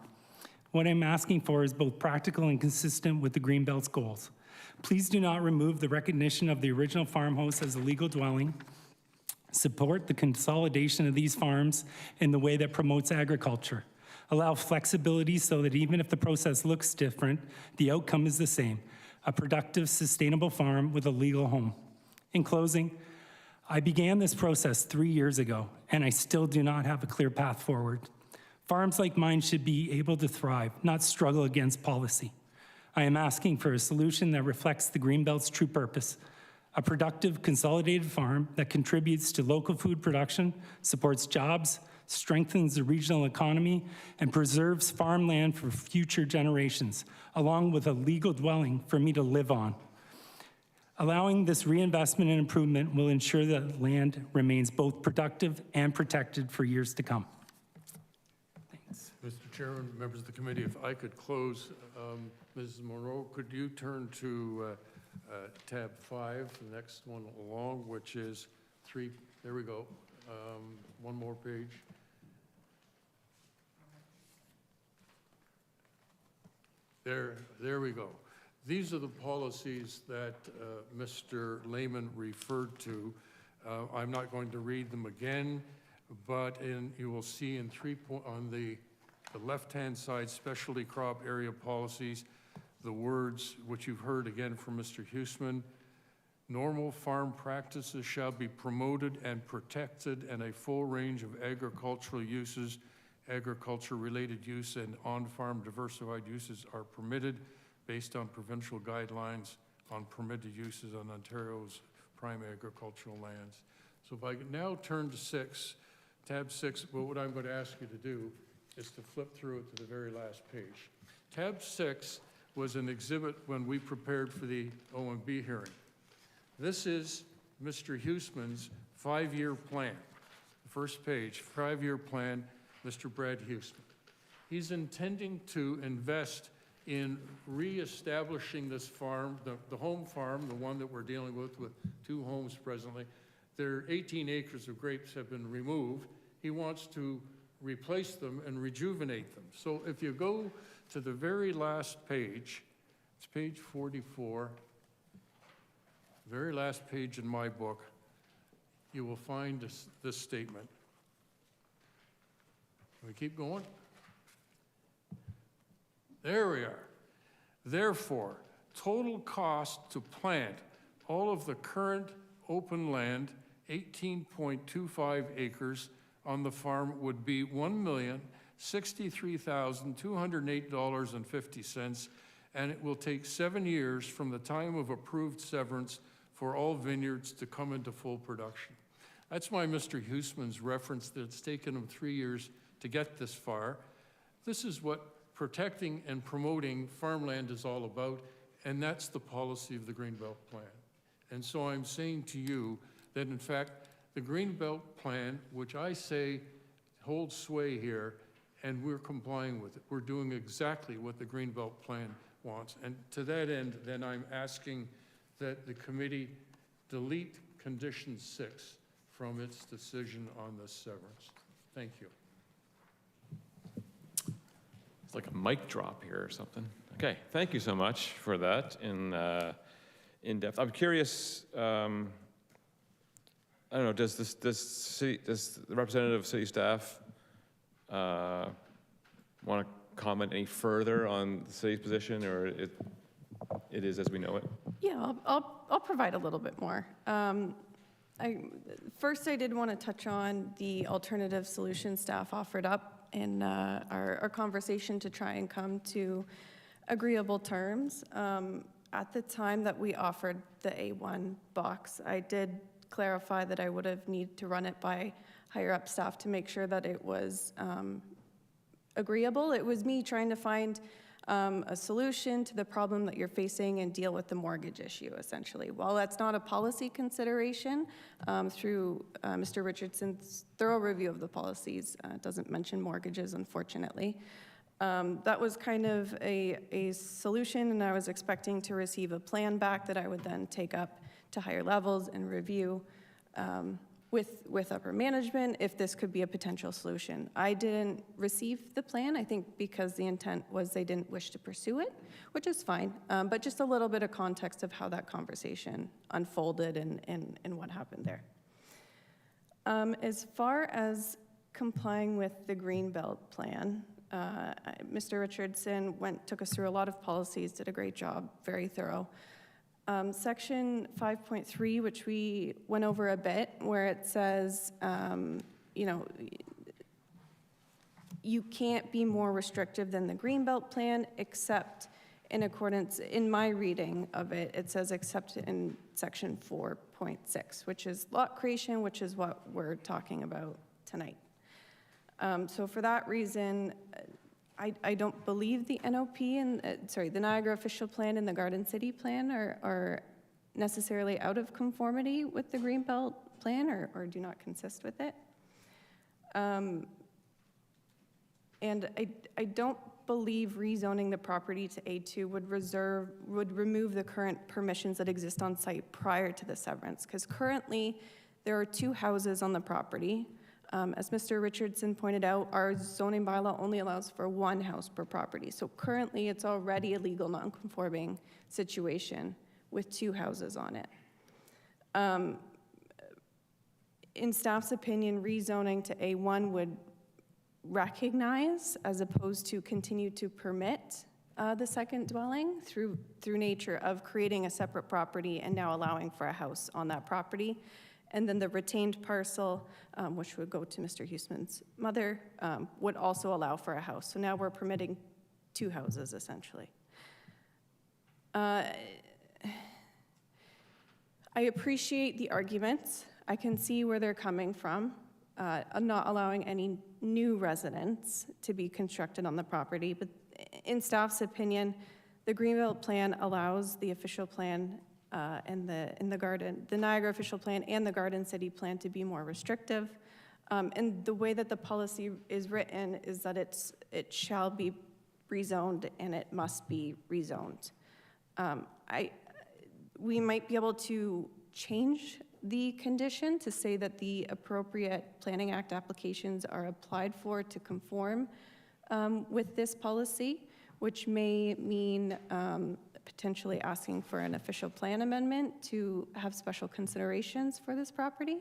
What I'm asking for is both practical and consistent with the Greenbelt's goals. Please do not remove the recognition of the original farmhouse as a legal dwelling. Support the consolidation of these farms in the way that promotes agriculture. Allow flexibility so that even if the process looks different, the outcome is the same: a productive, sustainable farm with a legal home. In closing, I began this process 3 years ago, and I still do not have a clear path forward. Farms like mine should be able to thrive, not struggle against policy. I am asking for a solution that reflects the Greenbelt's true purpose: a productive, consolidated farm that contributes to local food production, supports jobs, strengthens the regional economy, and preserves farmland for future generations, along with a legal dwelling for me to live on. Allowing this reinvestment and improvement will ensure that land remains both productive and protected for years to come. Thanks. Mr. Chairman, members of the committee, if I could close, Mrs. Monroe, could you turn to tab 5, the next one along, which is 3, there we go, one more page. There we go. These are the policies that Mr. Lehman referred to. I'm not going to read them again, but you will see in on the left-hand side, specialty crop area policies, the words which you've heard again from Mr. Huesman: normal farm practices shall be promoted and protected, and a full range of agricultural uses, agriculture-related use, and on-farm diversified uses are permitted based on provincial guidelines on permitted uses on Ontario's prime agricultural lands. So if I could now turn to 6, tab 6, well, what I'm going to ask you to do is to flip through it to the very last page. Tab 6 was an exhibit when we prepared for the OMB hearing. This is Mr. Huesman's 5-year plan. The first page, 5-year plan, Mr. Brad Huesman. He's intending to invest in reestablishing this farm, the home farm, the one that we're dealing with 2 homes presently. Their 18 acres of grapes have been removed. He wants to replace them and rejuvenate them. So if you go to the very last page, it's page 44, very last page in my book, you will find this statement. Can we keep going? There we are. Therefore, total cost to plant all of the current open land, 18.25 acres on the farm, would be $1,063,208.50, and it will take 7 years from the time of approved severance for all vineyards to come into full production. That's why Mr. Huesman's reference that it's taken him 3 years to get this far. This is what protecting and promoting farmland is all about, And that's the policy of the Greenbelt Plan. And so I'm saying to you that in fact, the Greenbelt Plan, which I say holds sway here, and we're complying with it. We're doing exactly what the Greenbelt Plan wants. And to that end, then I'm asking that the committee delete condition 6 from its decision on this severance. Thank you. It's like a mic drop here or something. Okay, thank you so much for that in depth. I'm curious, I don't know, does the representative of city staff want to comment any further on the city's position, or it is as we know it? Yeah, I'll provide a little bit more. First, I did want to touch on the alternative solution staff offered up in our conversation to try and come to agreeable terms. At the time that we offered the A1 box, I did clarify that I would have needed to run it by higher up staff to make sure that it was agreeable. It was me trying to find a solution to the problem that you're facing and deal with the mortgage issue, essentially. While that's not a policy consideration, through Mr. Richardson's thorough review of the policies, it doesn't mention mortgages, unfortunately. That was kind of a solution, and I was expecting to receive a plan back that I would then take up to higher levels and review with upper management if this could be a potential solution. I didn't receive the plan, I think because the intent was they didn't wish to pursue it, which is fine, but just a little bit of context of how that conversation unfolded and what happened there. As far as complying with the Greenbelt Plan, Mr. Richardson took us through a lot of policies, did a great job, very thorough. Section 5.3, which we went over a bit, where it says, you know, you can't be more restrictive than the Greenbelt Plan, except in accordance, in my reading of it, it says except in section 4.6, which is lot creation, which is what we're talking about tonight. So for that reason, I don't believe the NOP and, the Niagara Official Plan and the Garden City Plan are necessarily out of conformity with the Greenbelt Plan or do not consist with it. And I don't believe rezoning the property to A2 would remove the current permissions that exist on site prior to the severance, because currently there are 2 houses on the property. As Mr. Richardson pointed out, our zoning bylaw only allows for 1 house per property. So currently, it's already a legal non-conforming situation with 2 houses on it. In staff's opinion, rezoning to A1 would recognize, as opposed to continue to permit, the second dwelling through nature of creating a separate property and now allowing for a house on that property. And then the retained parcel, which would go to Mr. Huesman's mother, would also allow for a house. So now we're permitting 2 houses, essentially. I appreciate the arguments. I can see where they're coming from, not allowing any new residents to be constructed on the property. But in staff's opinion, the Greenbelt Plan allows the official plan and the Niagara Official Plan and the Garden City Plan to be more restrictive. And the way that the policy is written is that it shall be rezoned and it must be rezoned. We might be able to change the condition to say that the appropriate Planning Act applications are applied for to conform with this policy, which may mean potentially asking for an official plan amendment to have special considerations for this property.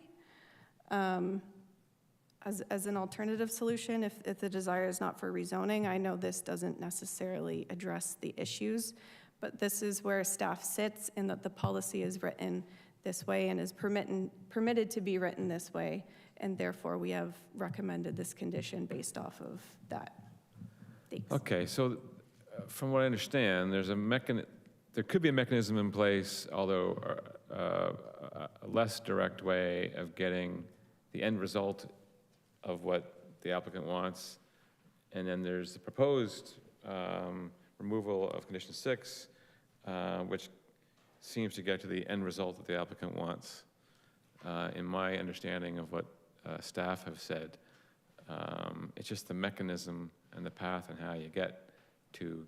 As an alternative solution, if the desire is not for rezoning, I know this doesn't necessarily address the issues, but this is where staff sits in that the policy is written this way and is permitted to be written this way, and therefore we have recommended this condition based off of that. Thanks. Okay, so from what I understand, there could be a mechanism in place, although a less direct way of getting the end result of what the applicant wants. And then there's the proposed removal of condition 6, which seems to get to the end result that the applicant wants. In my understanding of what staff have said, it's just the mechanism and the path and how you get to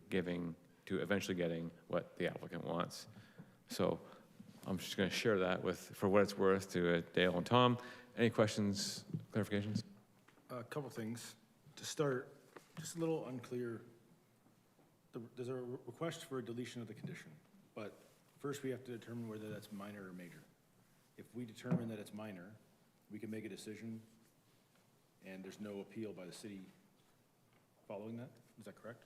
eventually getting what the applicant wants. So I'm just going to share that for what it's worth, to Dale and Tom. Any questions, clarifications? A couple things. To start, just a little unclear. There's a request for a deletion of the condition, but first we have to determine whether that's minor or major. If we determine that it's minor, we can make a decision and there's no appeal by the city following that. Is that correct?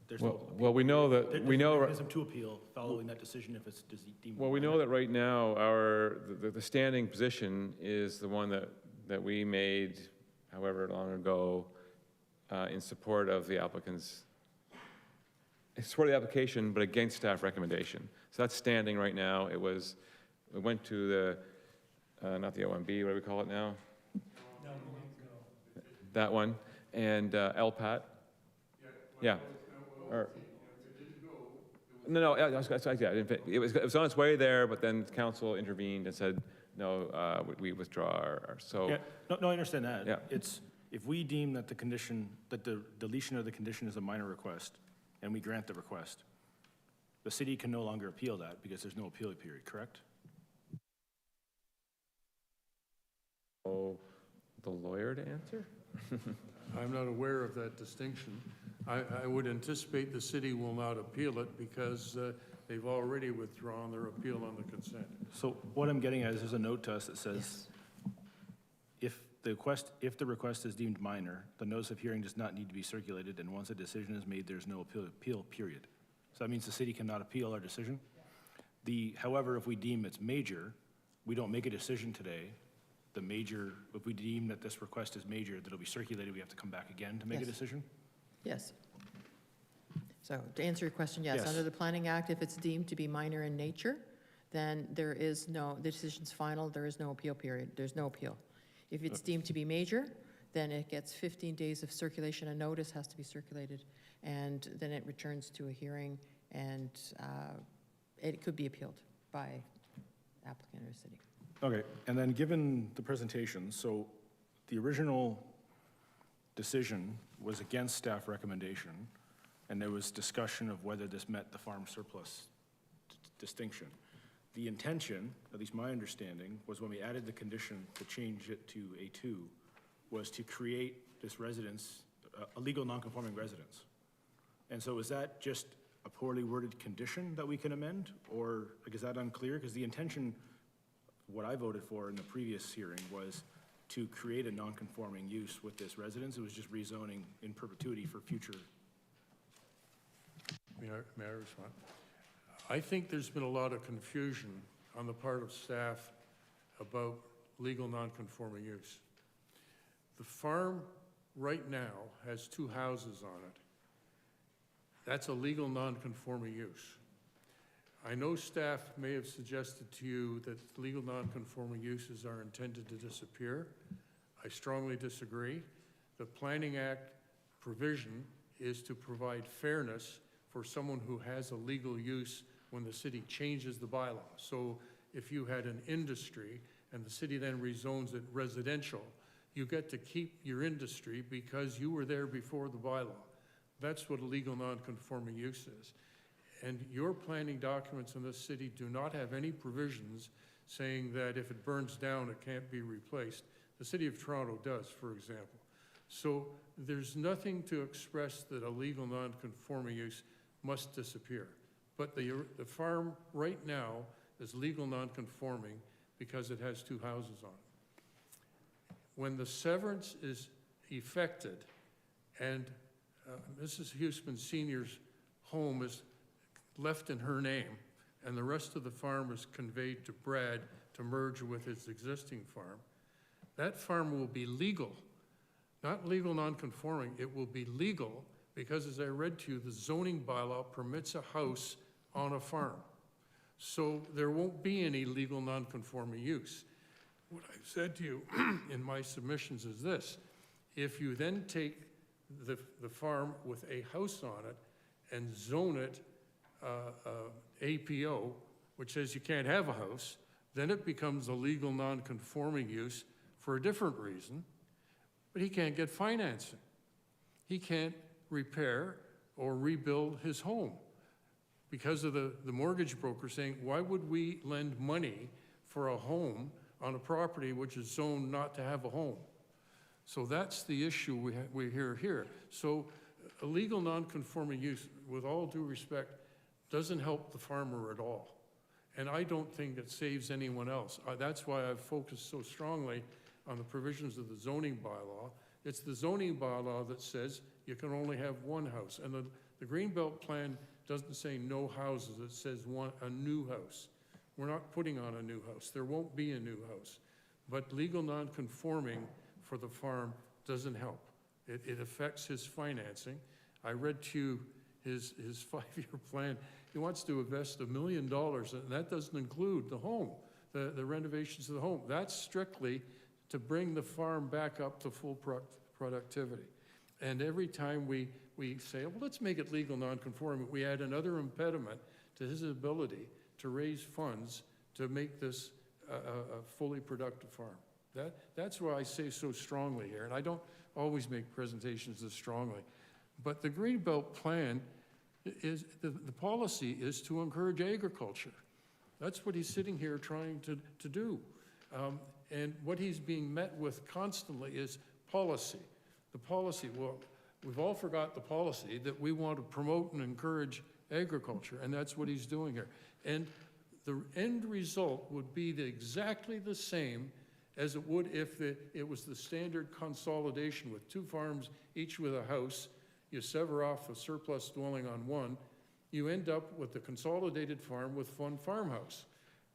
There's no appeal. Well, we know that, There's we know. a mechanism to appeal following that decision if it's deemed. Well, we know that right now, the standing position is the one that we made however long ago in support of the applicant's, in support of the application, but against staff recommendation. So that's standing right now. It went to the, not the OMB, what do we call it now? That one, and LPAT. Yeah. No, it was on its way there, but then council intervened and said, no, we withdraw our, so. Yeah, no, I understand that. Yeah. It's, if we deem that the deletion of the condition is a minor request, and we grant the request, the city can no longer appeal that because there's no appeal period, correct? Oh, the lawyer to answer? I'm not aware of that distinction. I would anticipate the city will not appeal it because they've already withdrawn their appeal on the consent. So what I'm getting at is there's a note to us that says, if the request is deemed minor, the notice of hearing does not need to be circulated, and once a decision is made, there's no appeal period. So that means the city cannot appeal our decision. However, if we deem it's major, we don't make a decision today. If we deem that this request is major, that it'll be circulated, we have to come back again to make a decision? Yes. So to answer your question, yes, Yes. under the Planning Act, if it's deemed to be minor in nature, then the decision's final, there is no appeal period, there's no appeal. If it's deemed to be major, then it gets 15 days of circulation, a notice has to be circulated, and then it returns to a hearing, and it could be appealed by applicant or city. Okay, and then given the presentation, so the original decision was against staff recommendation, and there was discussion of whether this met the farm surplus distinction. The intention, at least my understanding, was when we added the condition to change it to A2, was to create this residence, a legal non-conforming residence. And so is that just a poorly worded condition that we can amend, or like, is that unclear? Because the intention, what I voted for in the previous hearing, was to create a non-conforming use with this residence. It was just rezoning in perpetuity for future. May I respond? I think there's been a lot of confusion on the part of staff about legal non-conforming use. The farm right now has 2 houses on it. That's a legal non-conforming use. I know staff may have suggested to you that legal non-conforming uses are intended to disappear. I strongly disagree. The Planning Act provision is to provide fairness for someone who has a legal use when the city changes the bylaw. So if you had an industry and the city then rezones it residential, you get to keep your industry because you were there before the bylaw. That's what a legal non-conforming use is. And your planning documents in this city do not have any provisions saying that if it burns down, it can't be replaced. The City of Toronto does, for example. So there's nothing to express that a legal non-conforming use must disappear. But the farm right now is legal non-conforming because it has 2 houses on it. When the severance is effected and Mrs. Huseman Sr.'s home is left in her name and the rest of the farm is conveyed to Brad to merge with his existing farm, that farm will be legal, not legal non-conforming. It will be legal because, as I read to you, the zoning bylaw permits a house on a farm. So there won't be any legal non-conforming use. What I've said to you in my submissions is this: if you then take the farm with a house on it and zone it APO, which says you can't have a house, then it becomes a legal non-conforming use for a different reason, but he can't get financing. He can't repair or rebuild his home because of the mortgage broker saying, why would we lend money for a home on a property which is zoned not to have a home? So that's the issue we hear here. So a legal non-conforming use, with all due respect, doesn't help the farmer at all. And I don't think it saves anyone else. That's why I've focused so strongly on the provisions of the zoning bylaw. It's the zoning bylaw that says you can only have one house. And the Greenbelt plan doesn't say no houses, it says a new house. We're not putting on a new house. There won't be a new house. But legal non-conforming for the farm doesn't help. It affects his financing. I read to you his 5-year plan. He wants to invest $1 million, and that doesn't include the home, the renovations of the home. That's strictly to bring the farm back up to full productivity. And every time we say, well, let's make it legal non-conforming, we add another impediment to his ability to raise funds to make this a fully productive farm. That's why I say so strongly here, and I don't always make presentations this strongly. But the Greenbelt plan is, the policy is to encourage agriculture. That's what he's sitting here trying to do. And what he's being met with constantly is policy. The policy, well, we've all forgot the policy that we want to promote and encourage agriculture, and that's what he's doing here. And the end result would be exactly the same as it would if it was the standard consolidation with two farms, each with a house. You sever off a surplus dwelling on one, you end up with a consolidated farm with one farmhouse.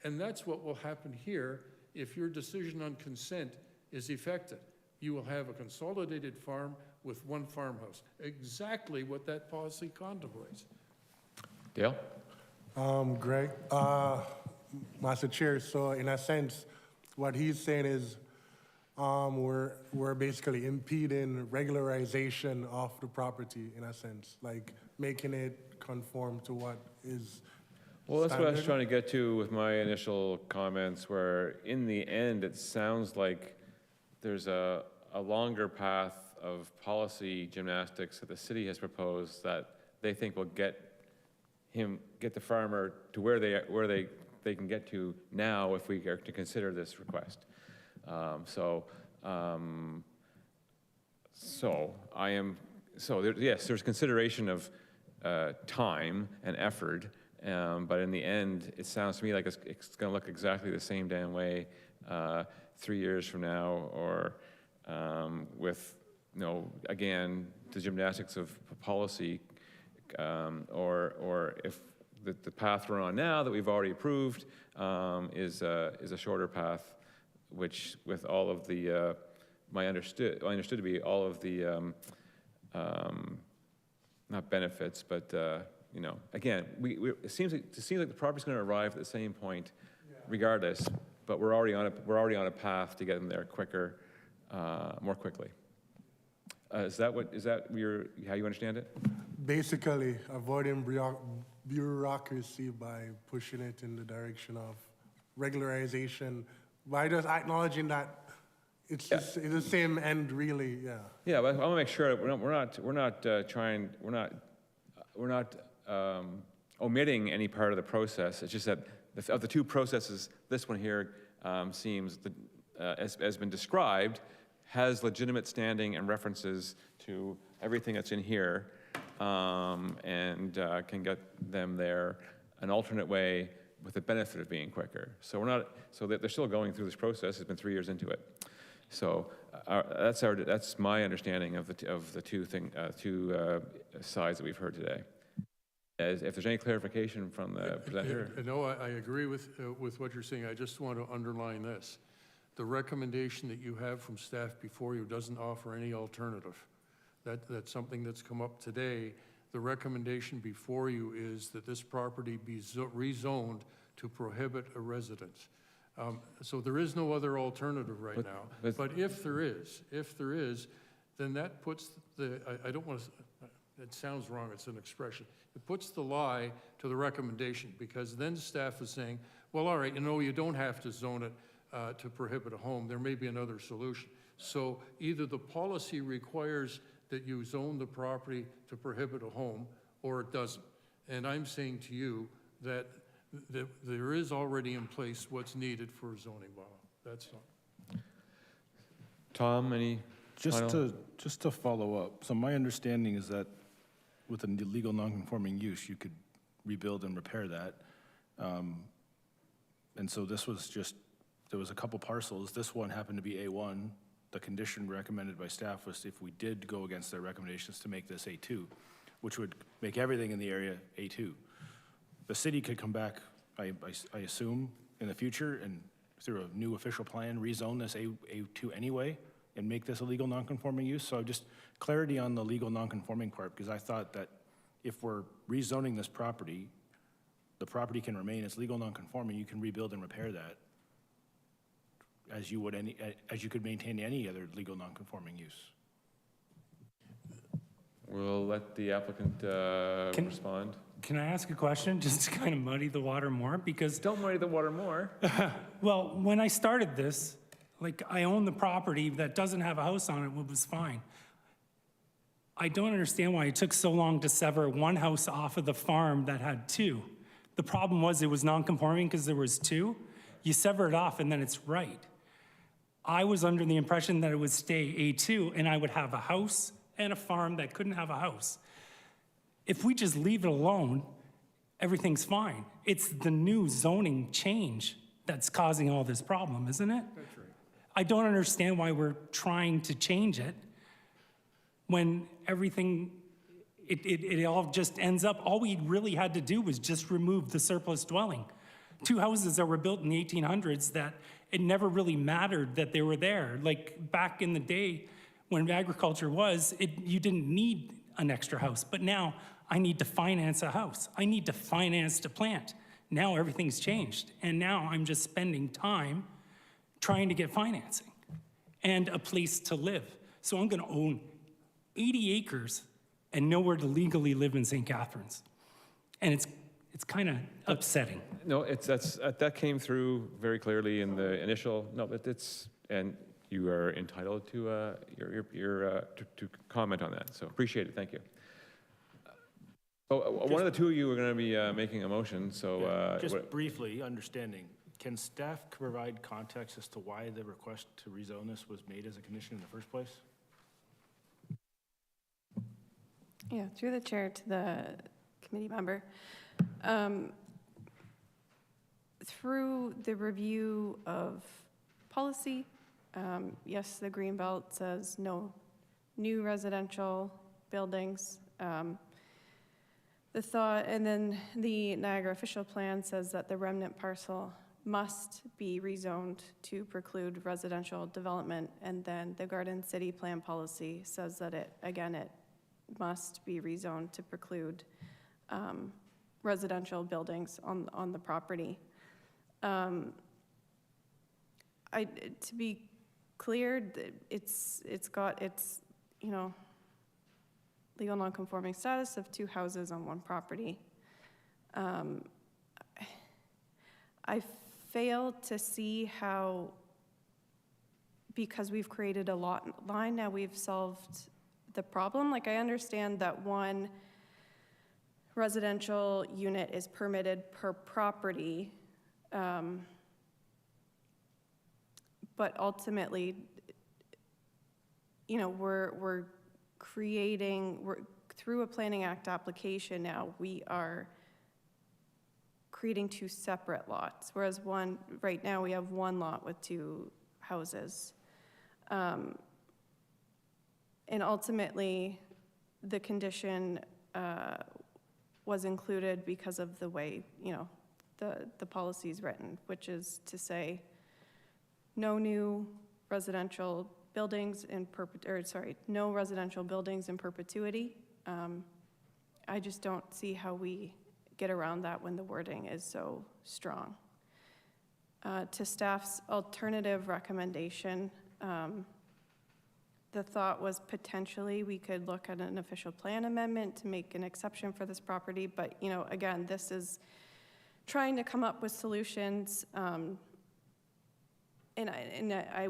And that's what will happen here if your decision on consent is effected. You will have a consolidated farm with one farmhouse. Exactly what that policy contemplates. Dale? Greg, Master Chair, so in a sense, what he's saying is we're basically impeding regularization of the property in a sense, like making it conform to what is Well, that's what I was standard. trying to get to with my initial comments, where in the end, it sounds like there's a longer path of policy gymnastics that the city has proposed that they think will get the farmer to where they can get to now if we are to consider this request. Yes, there's consideration of time and effort, but in the end, it sounds to me like it's going to look exactly the same damn way 3 years from now, or with, again, the gymnastics of policy, or if the path we're on now that we've already approved is a shorter path, which with all of the, I understood to be all of the, not benefits, but again, it seems like the property's going to arrive at the same point, regardless. But we're already on a path to get them there quicker, more quickly. Is that how you understand it? Basically, avoiding bureaucracy by pushing it in the direction of regularization, by just acknowledging that it's the same end, really. Yeah. Yeah, but I want to make sure that we're not omitting any part of the process. It's just that of the two processes, this one here seems, as been described, has legitimate standing and references to everything that's in here, and can get them there an alternate way with the benefit of being quicker. So they're still going through this process. It's been 3 years into it. So that's my understanding of the two sides that we've heard today. If there's any clarification from the presenter. No, I agree with what you're saying. I just want to underline this. The recommendation that you have from staff before you doesn't offer any alternative. That's something that's come up today. The recommendation before you is that this property be rezoned to prohibit a residence. So there is no other alternative right now. But if there is, then that puts I don't want to, It sounds wrong, it's an expression. It puts the lie to the recommendation, because then staff is saying, well, all right, you don't have to zone it to prohibit a home. There may be another solution. So either the policy requires that you zone the property to prohibit a home, or it doesn't. And I'm saying to you that there is already in place what's needed for a zoning bylaw. That's all. Tom, any final? Just to follow up, so my understanding is that with a legal non-conforming use, you could rebuild and repair that. And so this was just, there was a couple parcels. This one happened to be A1. The condition recommended by staff was if we did go against their recommendations to make this A2, which would make everything in the area A2. The city could come back, I assume, in the future and through a new official plan, rezone this A2 anyway and make this a legal non-conforming use. So just clarity on the legal non-conforming part, because I thought that if we're rezoning this property, the property can remain as legal non-conforming, you can rebuild and repair that as you would as you could maintain any other legal non-conforming use. We'll let the applicant respond. Can I ask a question, just to kind of muddy the water more? Because Don't muddy the water more. well, when I started this, like, I own the property that doesn't have a house on it, it was fine. I don't understand why it took so long to sever one house off of the farm that had two. The problem was it was non-conforming because there was two. You sever it off and then it's right. I was under the impression that it would stay A2 and I would have a house and a farm that couldn't have a house. If we just leave it alone, everything's fine. It's the new zoning change that's causing all this problem, isn't it? That's right. I don't understand why we're trying to change it when everything, it all just ends up, all we really had to do was just remove the surplus dwelling. Two houses that were built in the 1800s that it never really mattered that they were there. Like back in the day when agriculture was, you didn't need an extra house. But now I need to finance a house. I need to finance a plant. Now everything's changed. And now I'm just spending time trying to get financing and a place to live. So I'm gonna own 80 acres and nowhere to legally live in St. Catharines. And it's kind of upsetting. No, that came through very clearly in the initial, and you are entitled to to comment on that. So appreciate it, thank you. One of the two of you are going to be making a motion, so. Just briefly, understanding, can staff provide context as to why the request to rezone this was made as a condition in the first place? Yeah, through the chair to the committee member. Through the review of policy, yes, the Greenbelt says no new residential buildings. The thought, and then the Niagara official plan says that the remnant parcel must be rezoned to preclude residential development. And then the Garden City plan policy says that it must be rezoned to preclude residential buildings on the property. To be clear, it's got its, legal non-conforming status of two houses on one property. I fail to see how, because we've created a lot line, now we've solved the problem. Like, I understand that one residential unit is permitted per property, but ultimately, we're through a Planning Act application now, we are creating two separate lots, whereas right now we have one lot with two houses. And ultimately, the condition was included because of the way, the policy is written, which is to say no new residential buildings no residential buildings in perpetuity. I just don't see how we get around that when the wording is so strong. To staff's alternative recommendation, the thought was potentially we could look at an official plan amendment to make an exception for this property, but, you know, again, this is trying to come up with solutions,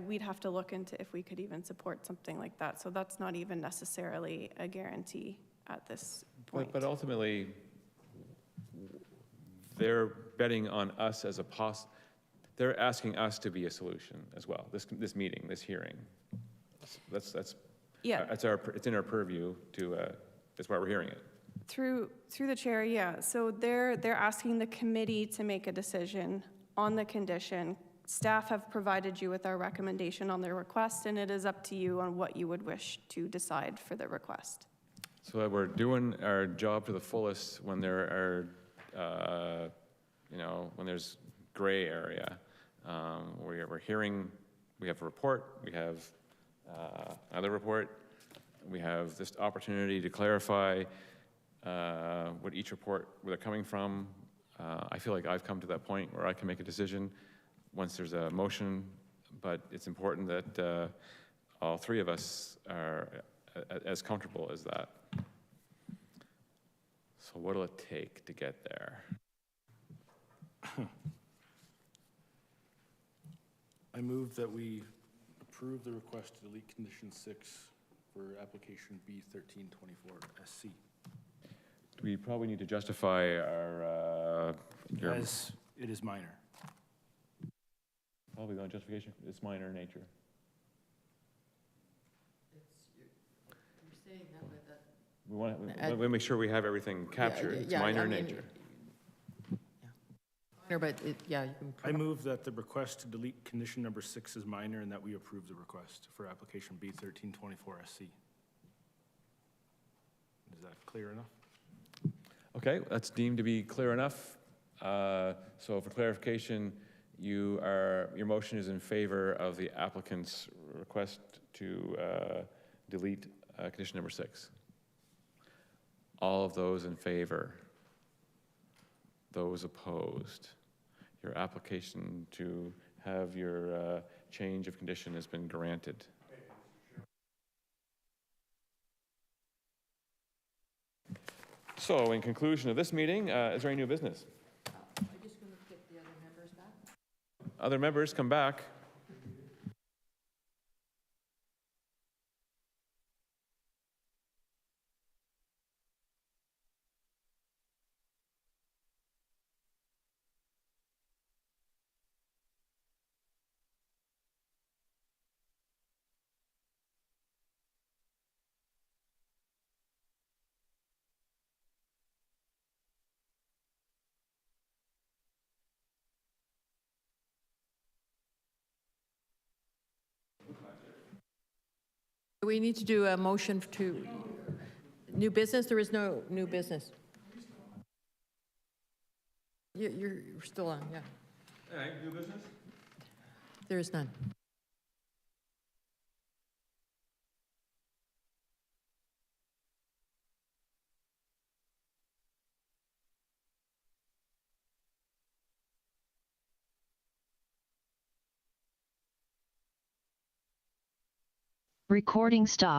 we'd have to look into if we could even support something like that. So that's not even necessarily a guarantee at this point. But ultimately, they're betting on us as a they're asking us to be a solution as well, this meeting, this hearing. Yeah. It's in our purview to, that's why we're hearing it. Through the chair, yeah. So they're asking the committee to make a decision on the condition. Staff have provided you with our recommendation on their request, and it is up to you on what you would wish to decide for the request. So we're doing our job to the fullest when there are, when there's gray area. We're hearing, we have a report, we have another report, we have this opportunity to clarify what each report, where they're coming from. I feel like I've come to that point where I can make a decision once there's a motion, but it's important that all three of us are as comfortable as that. So what'll it take to get there? I move that we approve the request to delete condition 6 for application B1324 SC. We probably need to justify our, As it is minor. probably on justification, it's minor in nature. You're saying that with that. We want to make sure we have everything captured. It's yeah, minor I in mean, nature. Minor, but you can. I move that the request to delete condition number 6 is minor and that we approve the request for application B1324 SC. Is that clear enough? Okay, that's deemed to be clear enough. So for clarification, your motion is in favor of the applicant's request to delete condition number 6. All of those in favor? Those opposed? Your application to have your change of condition has been granted. So in conclusion of this meeting, is there any new business? I'm just going to get the other members back. Other members, come back. We need to do a motion to new business. There is no new business. You're still on, yeah. All right, new business? There is none. Recording stop.